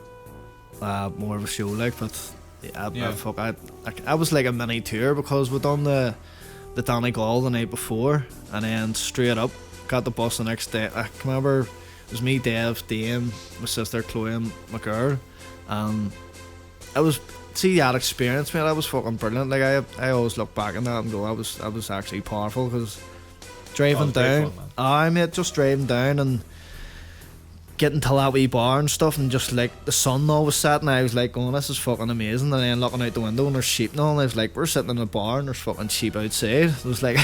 more of a show, like. But I was like a mini tour, because we done the Donegal the night before, and then straight up got the bus the next day. I can remember it was me, Dev, Dame, my sister Chloe and my girl. I was see that experience, man. That was fucking brilliant. Like I always look back on that and go, I was actually powerful, because driving down, just driving down and getting to that wee bar and stuff, and just like the sun all was setting, I was like going, this is fucking amazing. And then looking out the window and there's sheep and all, and I was like, we're sitting in a bar and there's fucking sheep outside. It was like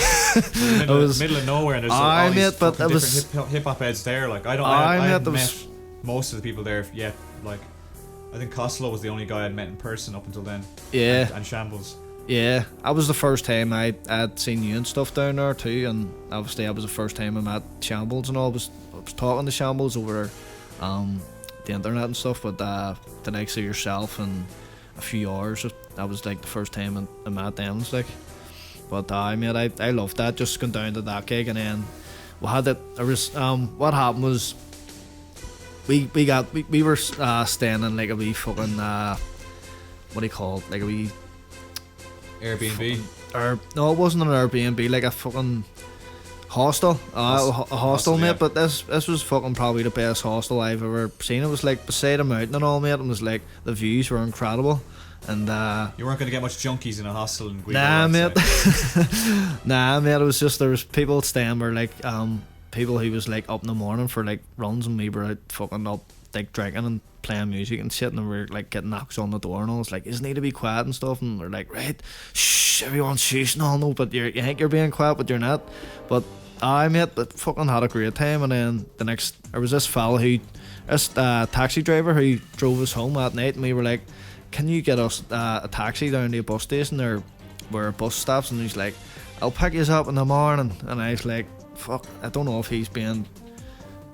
middle of nowhere, and there's all these but it was different hip hop heads there. Like I hadn't met most of the people there yet. Like I think Costello was the only guy I'd met in person up until then. Yeah. And Shambles. Yeah, that was the first time I'd seen you and stuff down there too, and obviously that was the first time I met Shambles and all. I was talking to Shambles over the internet and stuff, but the likes of yourself and a few hours, that was like the first time I met them. It's like, but I loved that, just going down to that gig, and then we had it. There was what happened was we were staying in like a wee fucking what do you call it, like a wee Airbnb? No, it wasn't an Airbnb, like a fucking hostel. A hostel, mate. Yeah. But this was fucking probably the best hostel I've ever seen. It was like beside a mountain and all, mate. It was like the views were incredible. And you weren't going to get much junkies in a hostel in Guido. Nah, mate. Nah, mate. It was just, there was people staying where like people who was like up in the morning for like runs, and we were out fucking up like drinking and playing music and shit, and we were like getting knocks on the door and all. It's like, isn't need to be quiet and stuff, and we're like, right, shh, everyone's shushing all, no, but you think you're being quiet, but you're not. But I mate, fucking had a great time. And then there was this fella this taxi driver who drove us home at night, and we were like, can you get us a taxi down to a bus station, or where a bus stops, and he's like, I'll pick you up in the morning. And I was like, fuck, I don't know if he's going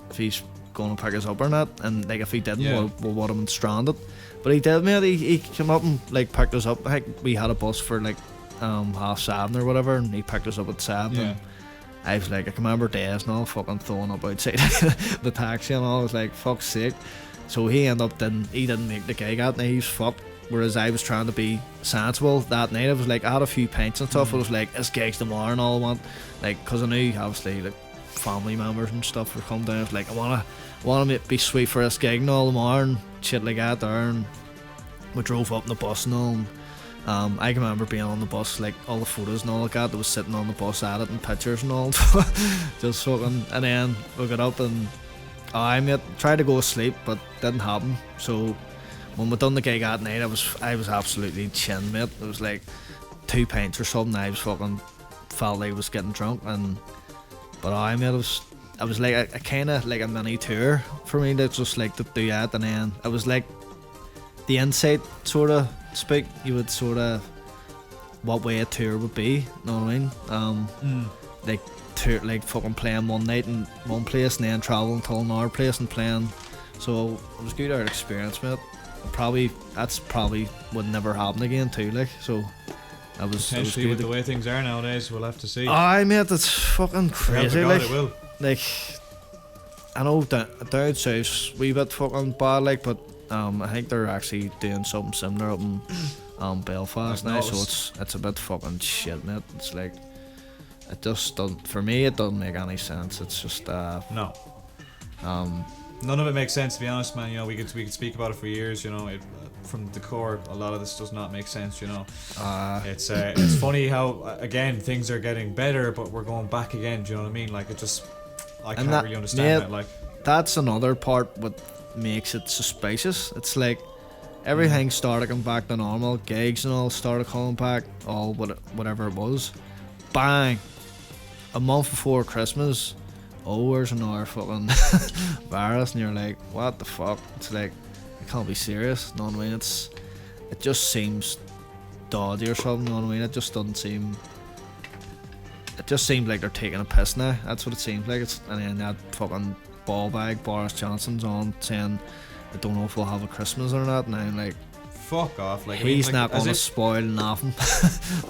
to pick us up or not. And like, if he didn't, we would have been stranded. But he did, mate. He came up and like picked us up. I think we had a bus for like 7:30 or whatever, and he picked us up at 7. Yeah. I was like, I can remember days and all fucking throwing up outside the taxi and all. I was like, fuck's sake. So he didn't make the gig that night. He was fucked. Whereas I was trying to be sensible that night. I was like, I had a few pints and stuff. I was like, this gig's tomorrow and all I want. Like, cause I knew obviously like family members and stuff would come down. I was like, I wanna be sweet for this gig and all tomorrow and shit like that there. And we drove up in the bus and all. And, I can remember being on the bus, like all the photos and all like that was sitting on the bus editing pictures and all. Just fucking, and then we got up and I tried to go to sleep but didn't happen. So when we done the gig that night, I was absolutely chin, mate. It was like 2 pints or something. I was fucking felt like I was getting drunk, but it was like a kind of like a mini tour for me. That's just like to do that, and then it was like the insight sort of speak. You would sort of what way a tour would be. You know what I mean? Like tour, like fucking playing one night in one place and then traveling to another place and playing. So it was a good art experience, mate. That's probably would never happen again too. Like so. Potentially with the way things are nowadays, we'll have to see. Aye, mate, that's fucking crazy. Like, it will. Like, I know down south's a wee bit fucking bad, like, but I think they're actually doing something similar up in Belfast now. So it's a bit fucking shit, mate. It's like it just doesn't. For me, it doesn't make any sense. It's just no. None of it makes sense, to be honest, man. You know, we could speak about it for years. You know, from the core, a lot of this does not make sense. You know, it's funny how again things are getting better, but we're going back again. Do you know what I mean? Like I can't really understand that. Like that's another part what makes it suspicious. It's like everything started coming back to normal, gigs and all started coming back, all whatever it was. Bang! A month before Christmas. Oh, there's another fucking virus, and you're like, what the fuck? It's like, it can't be serious. You know what I mean? It just seems dodgy or something. You know what I mean? It just doesn't seem. It just seems like they're taking a piss now. That's what it seems like. And then that fucking ball bag Boris Johnson's on saying, I don't know if we'll have a Christmas or not. And I'm like, fuck off. Like he's not going to spoil nothing.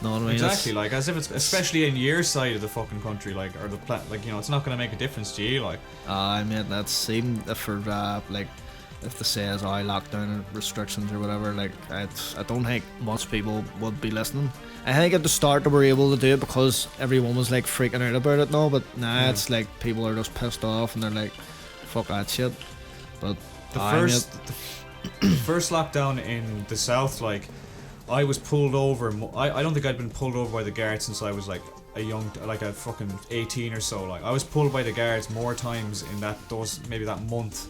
Know what I mean? Exactly, like as if it's especially in your side of the fucking country, like or the like, you know, it's not going to make a difference to you, like. I mean, that's even for like if they say as lockdown restrictions or whatever, like I don't think most people would be listening. I think at the start they were able to do it because everyone was like freaking out about it now, but now it's like people are just pissed off and they're like, fuck that shit. But the first lockdown in the south, like I was pulled over. I don't think I'd been pulled over by the guards since I was like a fucking 18 or so. Like I was pulled by the guards more times in that month.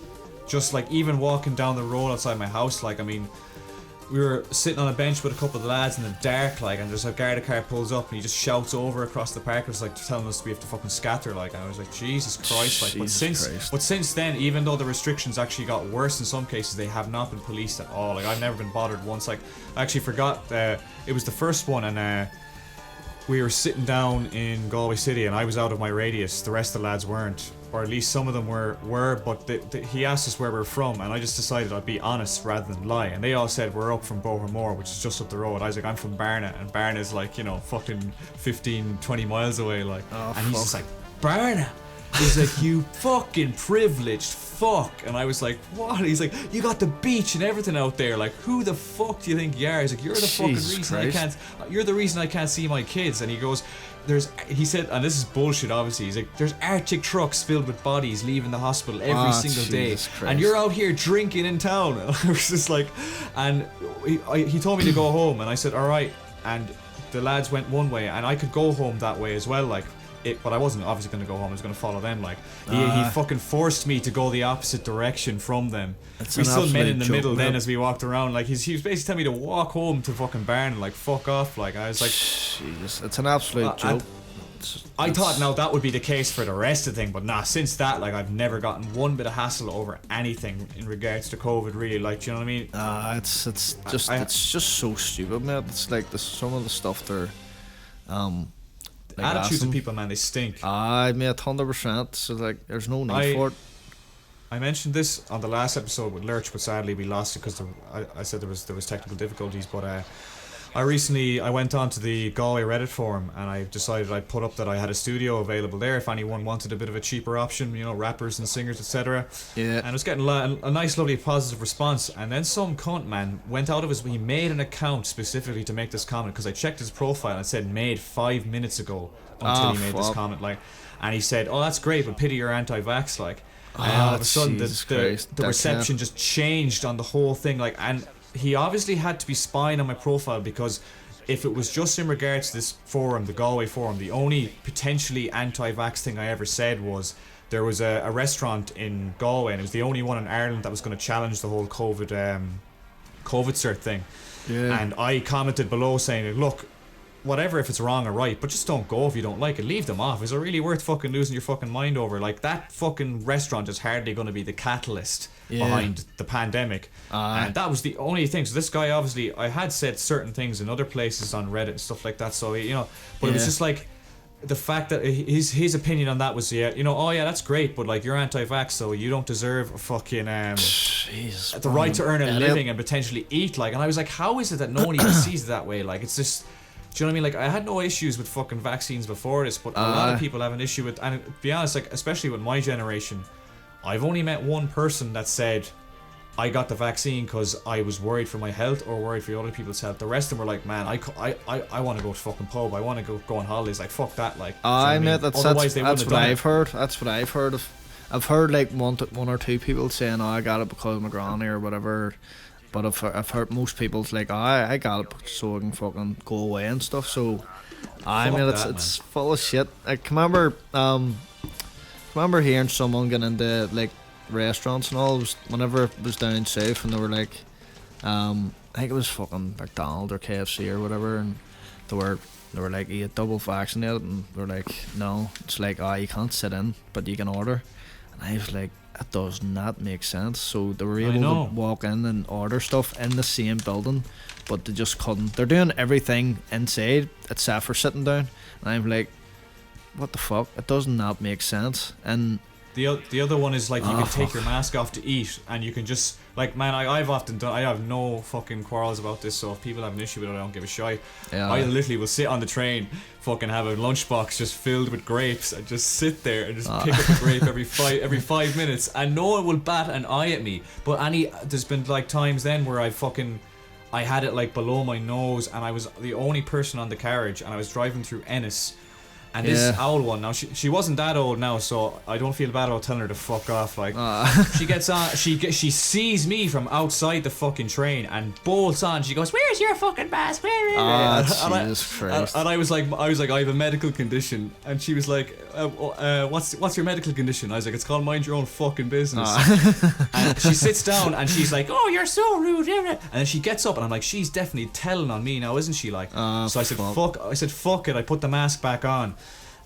Just like even walking down the road outside my house, like I mean, we were sitting on a bench with a couple of lads in the dark, like, and there's a guard car pulls up and he just shouts over across the park, it's like telling us we have to fucking scatter, like, and I was like, Jesus Christ, like, but since then, even though the restrictions actually got worse in some cases, they have not been policed at all. Like I've never been bothered once. Like I actually forgot it was the first one, and we were sitting down in Galway City and I was out of my radius, the rest of the lads weren't, or at least some of them were, but he asked us where we're from, and I just decided I'd be honest rather than lie, and they all said we're up from Bohermore, which is just up the road. I was like, I'm from Barna, and Barna's like, you know, fucking 15-20 miles away, like, and he's just like, Barna? He's like, you fucking privileged fuck. And I was like, what? He's like, you got the beach and everything out there, like, who the fuck do you think you are? He's like, you're the fucking reason you're the reason I can't see my kids. And he goes, he said, and this is bullshit obviously, he's like, there's Arctic trucks filled with bodies leaving the hospital every single day, and you're out here drinking in town. And I was just like, and he told me to go home, and I said alright, and the lads went one way and I could go home that way as well, like but I wasn't obviously going to go home, I was going to follow them, like he fucking forced me to go the opposite direction from them. We still met in the middle then as we walked around, like he was basically telling me to walk home to fucking Barn, like fuck off, like I was like, Jesus, it's an absolute joke. I thought now that would be the case for the rest of the thing, but nah, since that, like I've never gotten one bit of hassle over anything in regards to COVID, really, like, do you know what I mean? It's just so stupid, man. It's like some of the stuff they're Like Attitudes of asking. people, man, they stink. I mate, 100%. So like, there's no need for it. I mentioned this on the last episode with Lurch, but sadly we lost it because I said there was technical difficulties. But I went on to the Galway Reddit forum and I decided I'd put up that I had a studio available there if anyone wanted a bit of a cheaper option, you know, rappers and singers, etc. Yeah. And I was getting a nice, lovely, positive response. And then some cunt, man, went out of he made an account specifically to make this comment because I checked his profile and it said made 5 minutes ago until he made this comment, like, and he said, "Oh, that's great, but pity you're anti-vax, like." And all of a sudden, the reception just changed on the whole thing. Like, and he obviously had to be spying on my profile because if it was just in regards to this forum, the Galway forum, the only potentially anti-vax thing I ever said was there was a restaurant in Galway, and it was the only one in Ireland that was going to challenge the whole COVID cert thing. Yeah. And I commented below saying, "Look, whatever if it's wrong or right, but just don't go if you don't like it. Leave them off. Is it really worth fucking losing your fucking mind over? Like, that fucking restaurant is hardly going to be the catalyst behind the pandemic." And that was the only thing. So this guy, obviously, I had said certain things in other places on Reddit and stuff like that, so, you know, but it was just like the fact that his opinion on that was, yeah, you know, oh yeah, that's great, but like, you're anti-vax, so you don't deserve a fucking Jesus, the right to earn a living and potentially eat, like. And I was like, how is it that no one even sees it that way? Like, it's just, do you know what I mean? Like, I had no issues with fucking vaccines before this, but a lot of people have an issue with, and to be honest, like, especially with my generation, I've only met one person that said, I got the vaccine because I was worried for my health or worried for other people's health. The rest of them were like, man, I want to go to fucking pub, I want to go on holidays, like, fuck that, like. I mean, that's what I've heard. That's what I've heard of. I've heard like one or two people saying, "Oh, I got it because of my granny or whatever." But I've heard most people's like, "Oh, I got it so I can fucking go away and stuff." So, I mean, it's full of shit. I can remember hearing someone get into like restaurants and all. It was whenever it was down south and they were like, I think it was fucking McDonald's or KFC or whatever, and they were like, "You double vaccinated?" And they were like, "No." It's like, "Oh, you can't sit in, but you can order." And I was like, that does not make sense. So they were able to walk in and order stuff in the same building, but they just couldn't. They're doing everything inside except for sitting down. And I'm like, what the fuck? It does not make sense. And the other one is like, you can take your mask off to eat, and you can just, like, man, I've often done, I have no fucking quarrels about this, so if people have an issue with it, I don't give a shit. I literally will sit on the train, fucking have a lunchbox just filled with grapes, and just sit there and just pick up a grape every 5 minutes, and no one will bat an eye at me. But there's been like times then where I had it like below my nose, and I was the only person on the carriage, and I was driving through Ennis. And this owl one, now she wasn't that old now, so I don't feel bad about telling her to fuck off. Like, she gets on, she sees me from outside the fucking train and bolts on. She goes, "Where's your fucking mask? Where is it?" Jesus Christ. And I was like, I have a medical condition, and she was like, what's your medical condition? I was like, it's called mind your own fucking business. And she sits down and she's like, "Oh, you're so rude." And then she gets up and I'm like, she's definitely telling on me now, isn't she? Like, so I said, fuck it. I put the mask back on.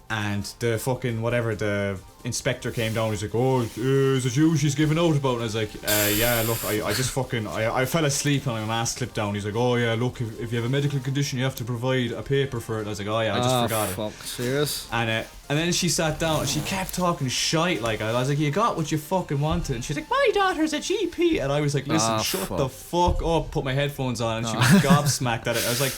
And the fucking whatever, the inspector came down. He's like, "Oh, is it you she's giving out about?" And I was like, "Yeah, look, I just fucking I fell asleep and my mask slipped down." He's like, "Oh yeah, look, if you have a medical condition, you have to provide a paper for it." And I was like, "Oh yeah, I just forgot it." Fuck, serious? And then she sat down and she kept talking shite. Like, I was like, "You got what you fucking wanted." And she's like, "My daughter's a GP." And I was like, "Listen, shut the fuck up." Put my headphones on, and she was gobsmacked at it. I was like,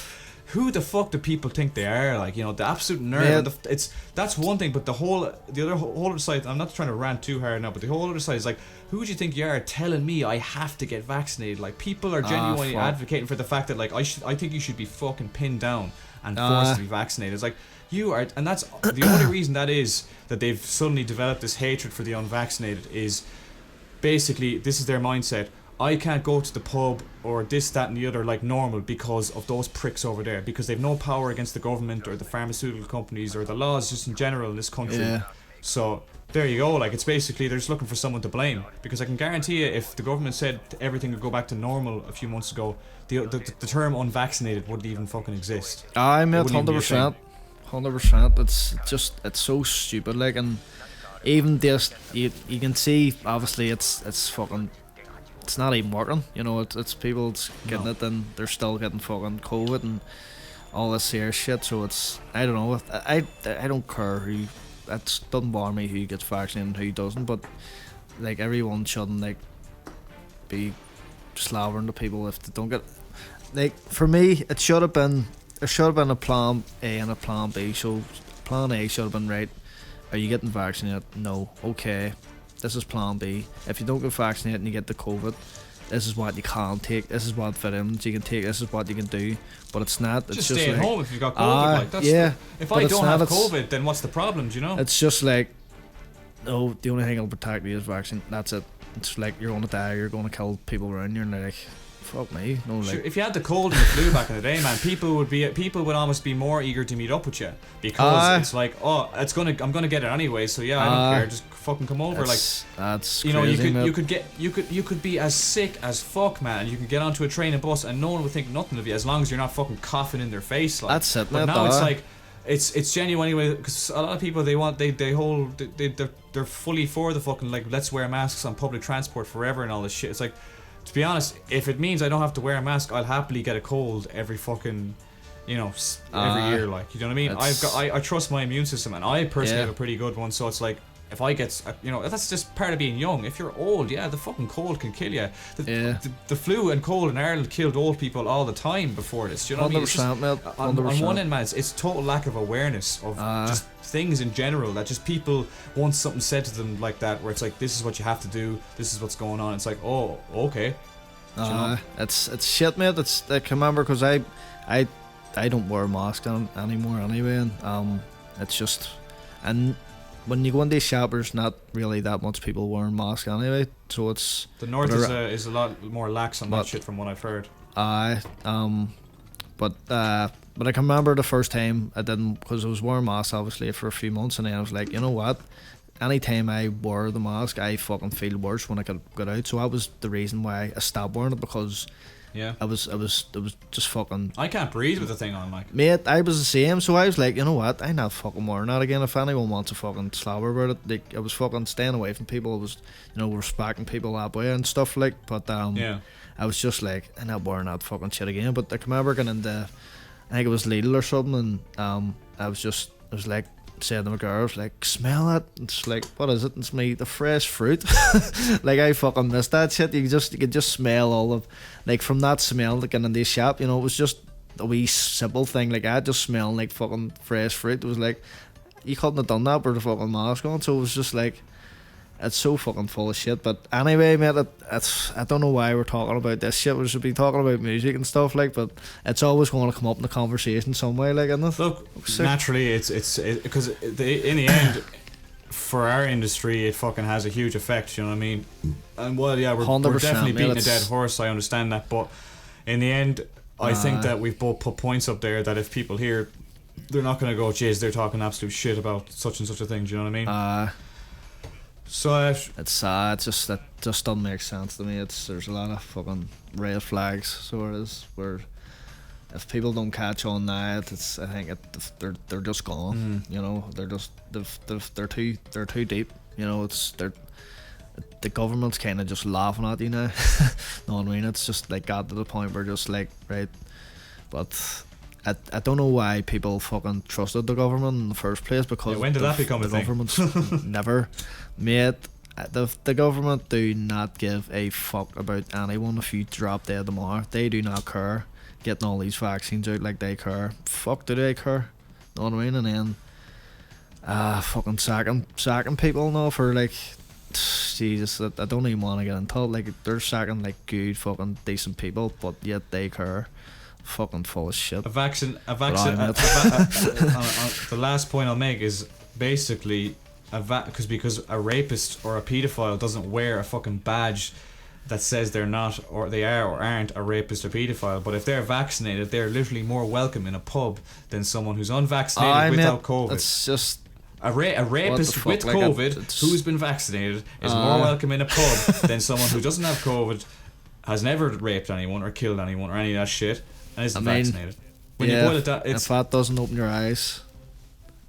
who the fuck do people think they are? Like, you know, the absolute nerd. Yeah. That's one thing, but the whole other side. I'm not trying to rant too hard now, but the whole other side is like, who do you think you are telling me I have to get vaccinated? Like, people are genuinely advocating for the fact that, like, I think you should be fucking pinned down and forced to be vaccinated. It's like, you are, and that's the only reason that they've suddenly developed this hatred for the unvaccinated is basically this is their mindset. I can't go to the pub or this, that and the other like normal because of those pricks over there, because they've no power against the government or the pharmaceutical companies or the laws just in general in this country. Yeah. So there you go, like, it's basically they're just looking for someone to blame, because I can guarantee you if the government said everything would go back to normal a few months ago, the term unvaccinated wouldn't even fucking exist. I mean, 100%. 100%. It's so stupid, like, and even this, you can see obviously it's fucking, it's not even working, you know. It's people getting it and they're still getting fucking COVID and all this here shit. So it's, I don't know. I don't care who. That doesn't bother me who gets vaccinated and who doesn't. But like everyone shouldn't like be slavering to people if they don't get. Like for me, it should have been. There should have been a plan A and a plan B. So plan A should have been, right, are you getting vaccinated? No. Okay. This is plan B. If you don't get vaccinated and you get the COVID, this is what you can take. This is what vitamins you can take. This is what you can do. But it's not. It's just just stay like, at home if you've got COVID. Like, that's yeah. If but I it's don't not, have it's- COVID, then what's the problem? Do you know? It's just like, no, the only thing that'll protect you is vaccine. That's it. It's like you're gonna die. You're gonna kill people around you, and they're like, fuck me. No, like. Sure, if you had the cold and the flu back in the day, man, people would almost be more eager to meet up with you because it's like, oh, I'm gonna get it anyway, so yeah, I don't care, just fucking come over. Like, that's you know, crazy, you could be as sick as fuck, man. And you could get onto a train and bus, and no one would think nothing of you as long as you're not fucking coughing in their face. Like, That's it, but mate, now it's though. like. It's genuine anyway, because a lot of people they're fully for the fucking like let's wear masks on public transport forever and all this shit. It's like, to be honest, if it means I don't have to wear a mask, I'll happily get a cold every fucking, every year. Like, you know what I mean? I trust my immune system, and I personally have a pretty good one. So it's like, if I get, that's just part of being young. If you're old, yeah, the fucking cold can kill you. The flu and cold in Ireland killed old people all the time before this. Do you know what I mean? It's just, 100%, on one end, man, it's total lack of awareness of just things in general, that just people want something said to them like that, where it's like, this is what you have to do, this is what's going on. It's like, oh, okay. It's shit, mate. It's like, I remember, because I don't wear a mask anymore anyway, and it's just, and when you go into shop, there's not really that much people wearing masks anyway, so it's... The north is a lot more lax on that shit from what I've heard. But I can remember the first time I didn't, because I was wearing masks obviously for a few months, and then I was like, you know what? Anytime I wear the mask, I fucking feel worse when I get out. So that was the reason why I stopped wearing it, because I was just fucking... I can't breathe with the thing on, like. Mate, I was the same, so I was like, you know what, I'm not fucking wearing that again. If anyone wants to fucking slobber about it, like, I was fucking staying away from people. I was, respecting people that way and stuff, like, but I was just like, I'm not wearing that fucking shit again. But I can remember getting into, I think it was Lidl or something, and I was like, saying to my girl, I was like, smell it. It's like, what is it? It's me, the fresh fruit. Like, I fucking missed that shit. You could just smell all of, like, from that smell, like, in the shop, it was just a wee simple thing. Like, I just smelled like fucking fresh fruit. It was like, you couldn't have done that with a fucking mask on. So it was just like, it's so fucking full of shit. But anyway, mate, I don't know why we're talking about this shit. We should be talking about music and stuff, like, but it's always going to come up in the conversation some way, like, isn't it? Look, naturally, it's because in the end, for our industry, it fucking has a huge effect. You know what I mean? And well, yeah, we're definitely beating a dead horse. I understand that, but in the end, I think that we've both put points up there that if people hear, they're not going to go, "Jeez, they're talking absolute shit about such and such a thing." Do you know what I mean? So it's sad. It just doesn't make sense to me. There's a lot of fucking red flags. So it is, where if people don't catch on now, I think they're just gone. They're too deep. The government's kind of just laughing at you now. Know what I mean? It's just like got to the point where just like, right, but. I don't know why people fucking trusted the government in the first place, because when did that become a thing? The government's never, mate. The government do not give a fuck about anyone if you drop dead tomorrow. They do not care. Getting all these vaccines out like they care. Fuck, do they care? Know what I mean? And then fucking sacking people now for like, Jesus, I don't even want to get into it. Like, they're sacking like good fucking decent people, but yet they care. Fucking full of shit. The last point I'll make is basically because a rapist or a paedophile doesn't wear a fucking badge that says they're not, or they are or aren't a rapist or paedophile, but if they're vaccinated, they're literally more welcome in a pub than someone who's unvaccinated without COVID. It's just a rapist with COVID who's been vaccinated is more welcome in a pub than someone who doesn't have COVID, has never raped anyone or killed anyone or any of that shit, and isn't vaccinated. When you boil it down, if that doesn't open your eyes,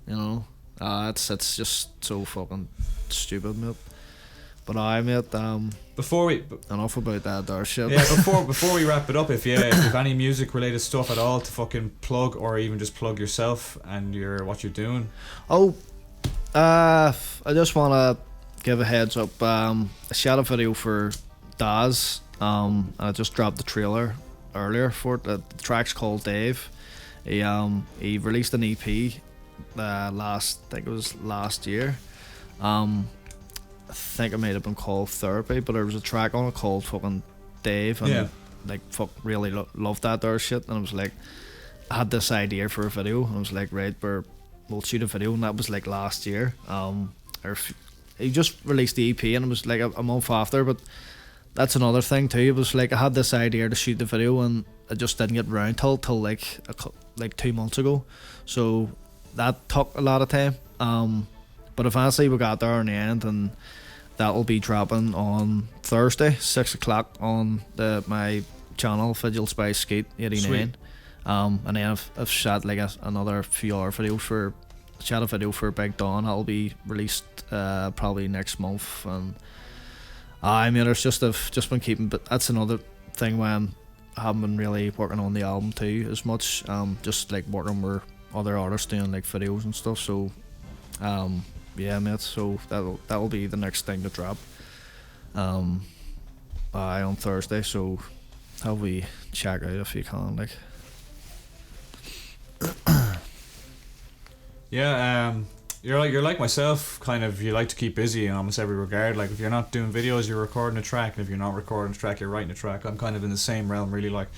it's just so fucking stupid, mate. I mate, Before we enough about that there shit. yeah, before we wrap it up, if you have any music related stuff at all to fucking plug, or even just plug yourself and what you're doing. Oh, I just want to give a heads up. I shot a video for Daz. I just dropped the trailer earlier for it. The track's called Dave. He released an EP I think it was last year. I think it might have been called Therapy, but there was a track on it called fucking Dave, and like fuck really loved that there shit. And I was like, I had this idea for a video, and I was like, right, we'll shoot a video, and that was like last year. He just released the EP, and it was like a month after, but that's another thing too. It was like I had this idea to shoot the video, and I just didn't get around till like 2 months ago, so that took a lot of time. But eventually we got there in the end, and that will be dropping on Thursday, 6 o'clock on my channel, Vigils by Skeet 89. Sweet. And then I've shot like another few hour videos for shot a video for Big Dawn. That'll be released probably next month. And I mean, it's just I've just been keeping, but that's another thing when I haven't been really working on the album too as much. Just like working with other artists doing like videos and stuff. So yeah, mate. So that'll be the next thing to drop. On Thursday. So have we check out if you can, like. Yeah, you're like myself, kind of. You like to keep busy in almost every regard. Like if you're not doing videos, you're recording a track, and if you're not recording a track, you're writing a track. I'm kind of in the same realm, really. Like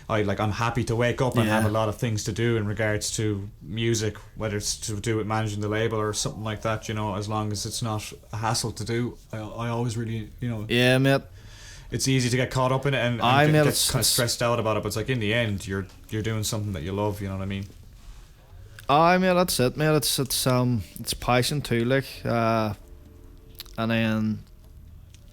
I'm happy to wake up and have a lot of things to do in regards to music, whether it's to do with managing the label or something like that. You know, as long as it's not a hassle to do, I always really, you know. Yeah, mate. It's easy to get caught up in it and get kind of stressed out about it, but it's like in the end, you're doing something that you love. You know what I mean? I mean, that's it, mate. It's passion too, like, and then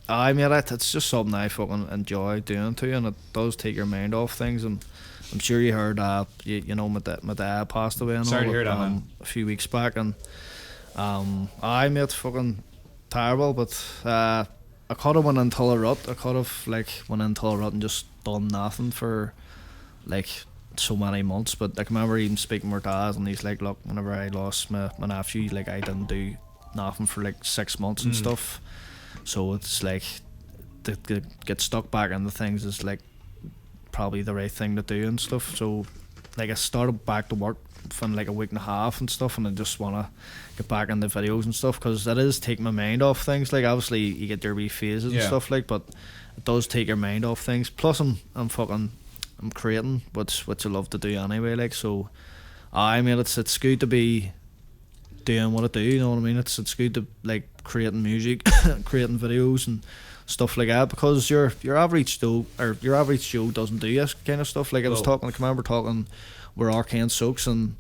I mean, it's just something I fucking enjoy doing too, and it does take your mind off things. And I'm sure you heard you know, my dad passed away and Sorry all to hear that, man. A few weeks back, and I mean, it's fucking terrible, but I could have went into a rut. I could have like went into a rut and just done nothing for like so many months. But like, I remember even speaking with Dad, and he's like, look, whenever I lost my nephew, like I didn't do nothing for like 6 months and stuff. So it's like to get stuck back into things is like probably the right thing to do and stuff. So like I started back to work from like a week and a half and stuff, and I just want to get back into videos and stuff, because that is taking my mind off things. Like obviously you get your wee phases and stuff, like, but it does take your mind off things. Plus I'm creating, which I love to do anyway, like. So I mean, it's good to be doing what I do, you know what I mean? It's good to like creating music, creating videos and stuff like that, because your average Joe doesn't do this kind of stuff. Like I remember talking with Arcane Soaks, and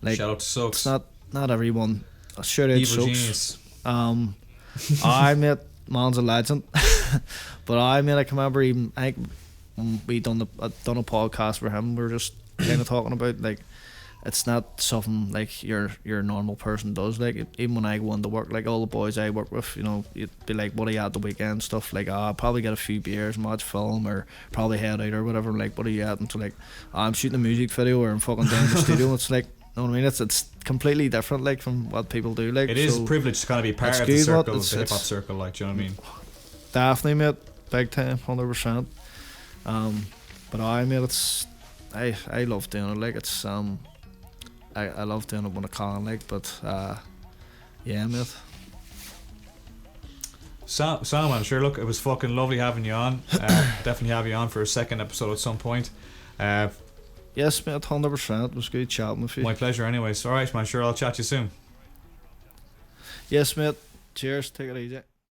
like, shout out to Soaks. It's not everyone. Shout out Evil Soaks. genius. I met man's a legend. But I mean, I can remember even I think we done a podcast for him. We were just kind of talking about like, it's not something like your normal person does. Like even when I go into work, like all the boys I work with, you know, you'd be like, what are you at the weekend, stuff like, I'll probably get a few beers and watch film, or probably head out or whatever. Like, what are you at? And so like, I'm shooting a music video, or I'm fucking down the studio. It's like, you know what I mean? It's completely different, like, from what people do. Like, it is a privilege to kind of be part of the circle, the hip hop circle. Like, do you know what I mean? Definitely, mate, big time, 100%. But I mean, I love doing it. Like, it's I love doing it when I can, like, but yeah, mate. So man, sure, look, it was fucking lovely having you on. Definitely have you on for a second episode at some point. Yes, mate, 100%. It was good chatting with you. My pleasure anyways. Alright, man, sure, I'll chat to you soon. Yes, mate. Cheers, take it easy.